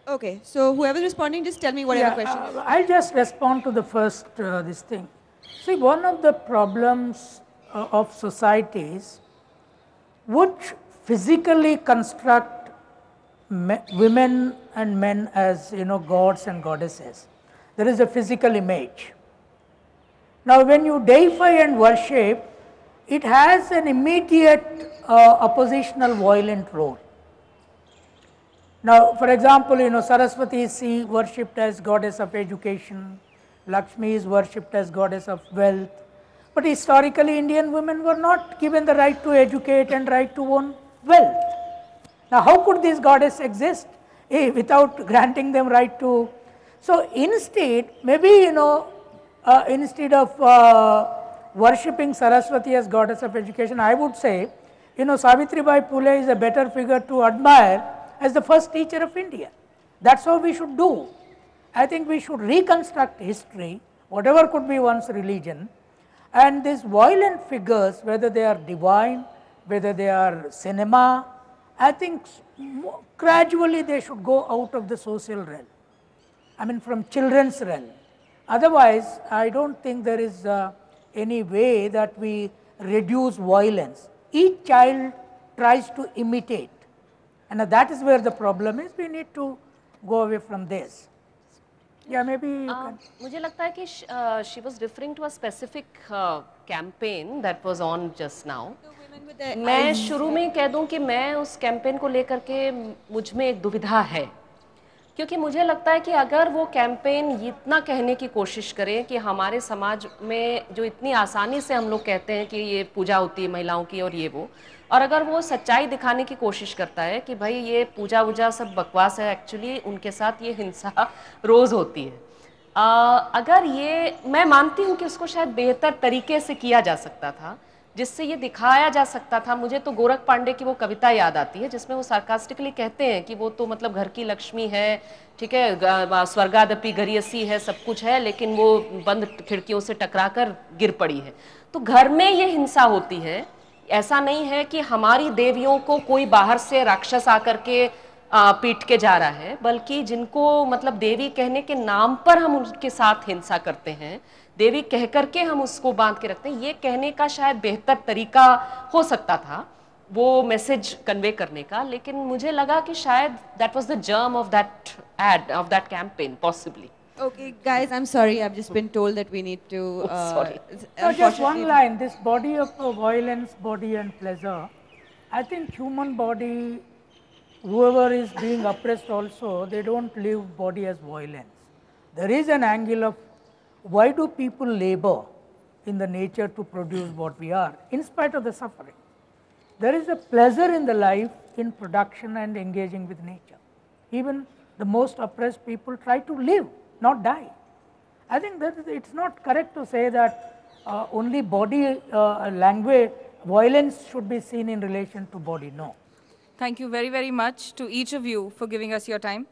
Okay, so whoever's responding, just tell me whatever question is. I'll just respond to the first this thing. See, one of the problems of societies which physically construct women and men as, you know, gods and goddesses. There is a physical image. Now, when you deify and worship, it has an immediate oppositional violent role. Now, for example, you know, Saraswati is worshipped as goddess of education, Lakshmi is worshipped as goddess of wealth, but historically Indian women were not given the right to educate and right to own wealth. Now, how could this goddess exist without granting them right to? So, instead, maybe, you know, instead of worshipping Saraswati as goddess of education, I would say, Savitribai Phule is a better figure to admire as the first teacher of India. That's how we should do. I think we should reconstruct history, whatever could be one's religion, and these violent figures, whether they are divine, whether they are cinema, I think gradually they should go out of the social realm. I mean from children's realm. Otherwise, I don't think there is any way that we reduce violence. Each child tries to imitate, and that is where the problem is. We need to go away from this. Yeah, maybe you can. मुझे लगता है कि she was referring to a specific campaign that was on just now. मैं शुरू में कह दूं कि मैं उस कैंपेन को लेकर के मुझ में एक दुविधा है, क्योंकि मुझे लगता है कि अगर वो कैंपेन इतना कहने की कोशिश करें कि हमारे समाज में जो इतनी आसानी से हम लोग कहते हैं कि ये पूजा होती है महिलाओं की और ये वो, और अगर वो सच्चाई दिखाने की कोशिश करता है कि भाई ये पूजा वूजा सब बकवास है, एक्चुअली उनके साथ ये हिंसा रोज़ होती है, अगर ये मैं मानती हूँ कि उसको शायद बेहतर तरीके से किया जा सकता था, जिससे ये दिखाया जा सकता था। मुझे तो गोरख पांडे की वो कविता याद आती है जिसमें वो सार्कास्टिकली कहते हैं कि वो तो मतलब घर की लक्ष्मी है, ठीक है, स्वर्गादपि गरियसी है, सब कुछ है, लेकिन वो बंद खिड़कियों से टकराकर गिर पड़ी है। तो घर में ये हिंसा होती है, ऐसा नहीं है कि हमारी देवियों को कोई बाहर से राक्षस आकर के पीट के जा रहा है, बल्कि जिनको मतलब देवी कहने के नाम पर हम उनके साथ हिंसा करते हैं, देवी कह करके हम उसको बांध के रखते हैं, ये कहने का शायद बेहतर तरीका हो सकता था वो मैसेज कन्वे करने का, लेकिन मुझे लगा कि शायद that was the germ of that ad of that campaign possibly. Okay, guys, I'm sorry. I've just been told that we need to. Sorry. So just one line. This body of violence, body and pleasure. I think human body, whoever is being oppressed also, they don't live body as violence. There is an angle of why do people labor in the nature to produce what we are, in spite of the suffering. There is a pleasure in the life in production and engaging with nature. Even the most oppressed people try to live, not die. I think that it's not correct to say that only body language, violence should be seen in relation to body. No. Thank you very, very much to each of you for giving us your time.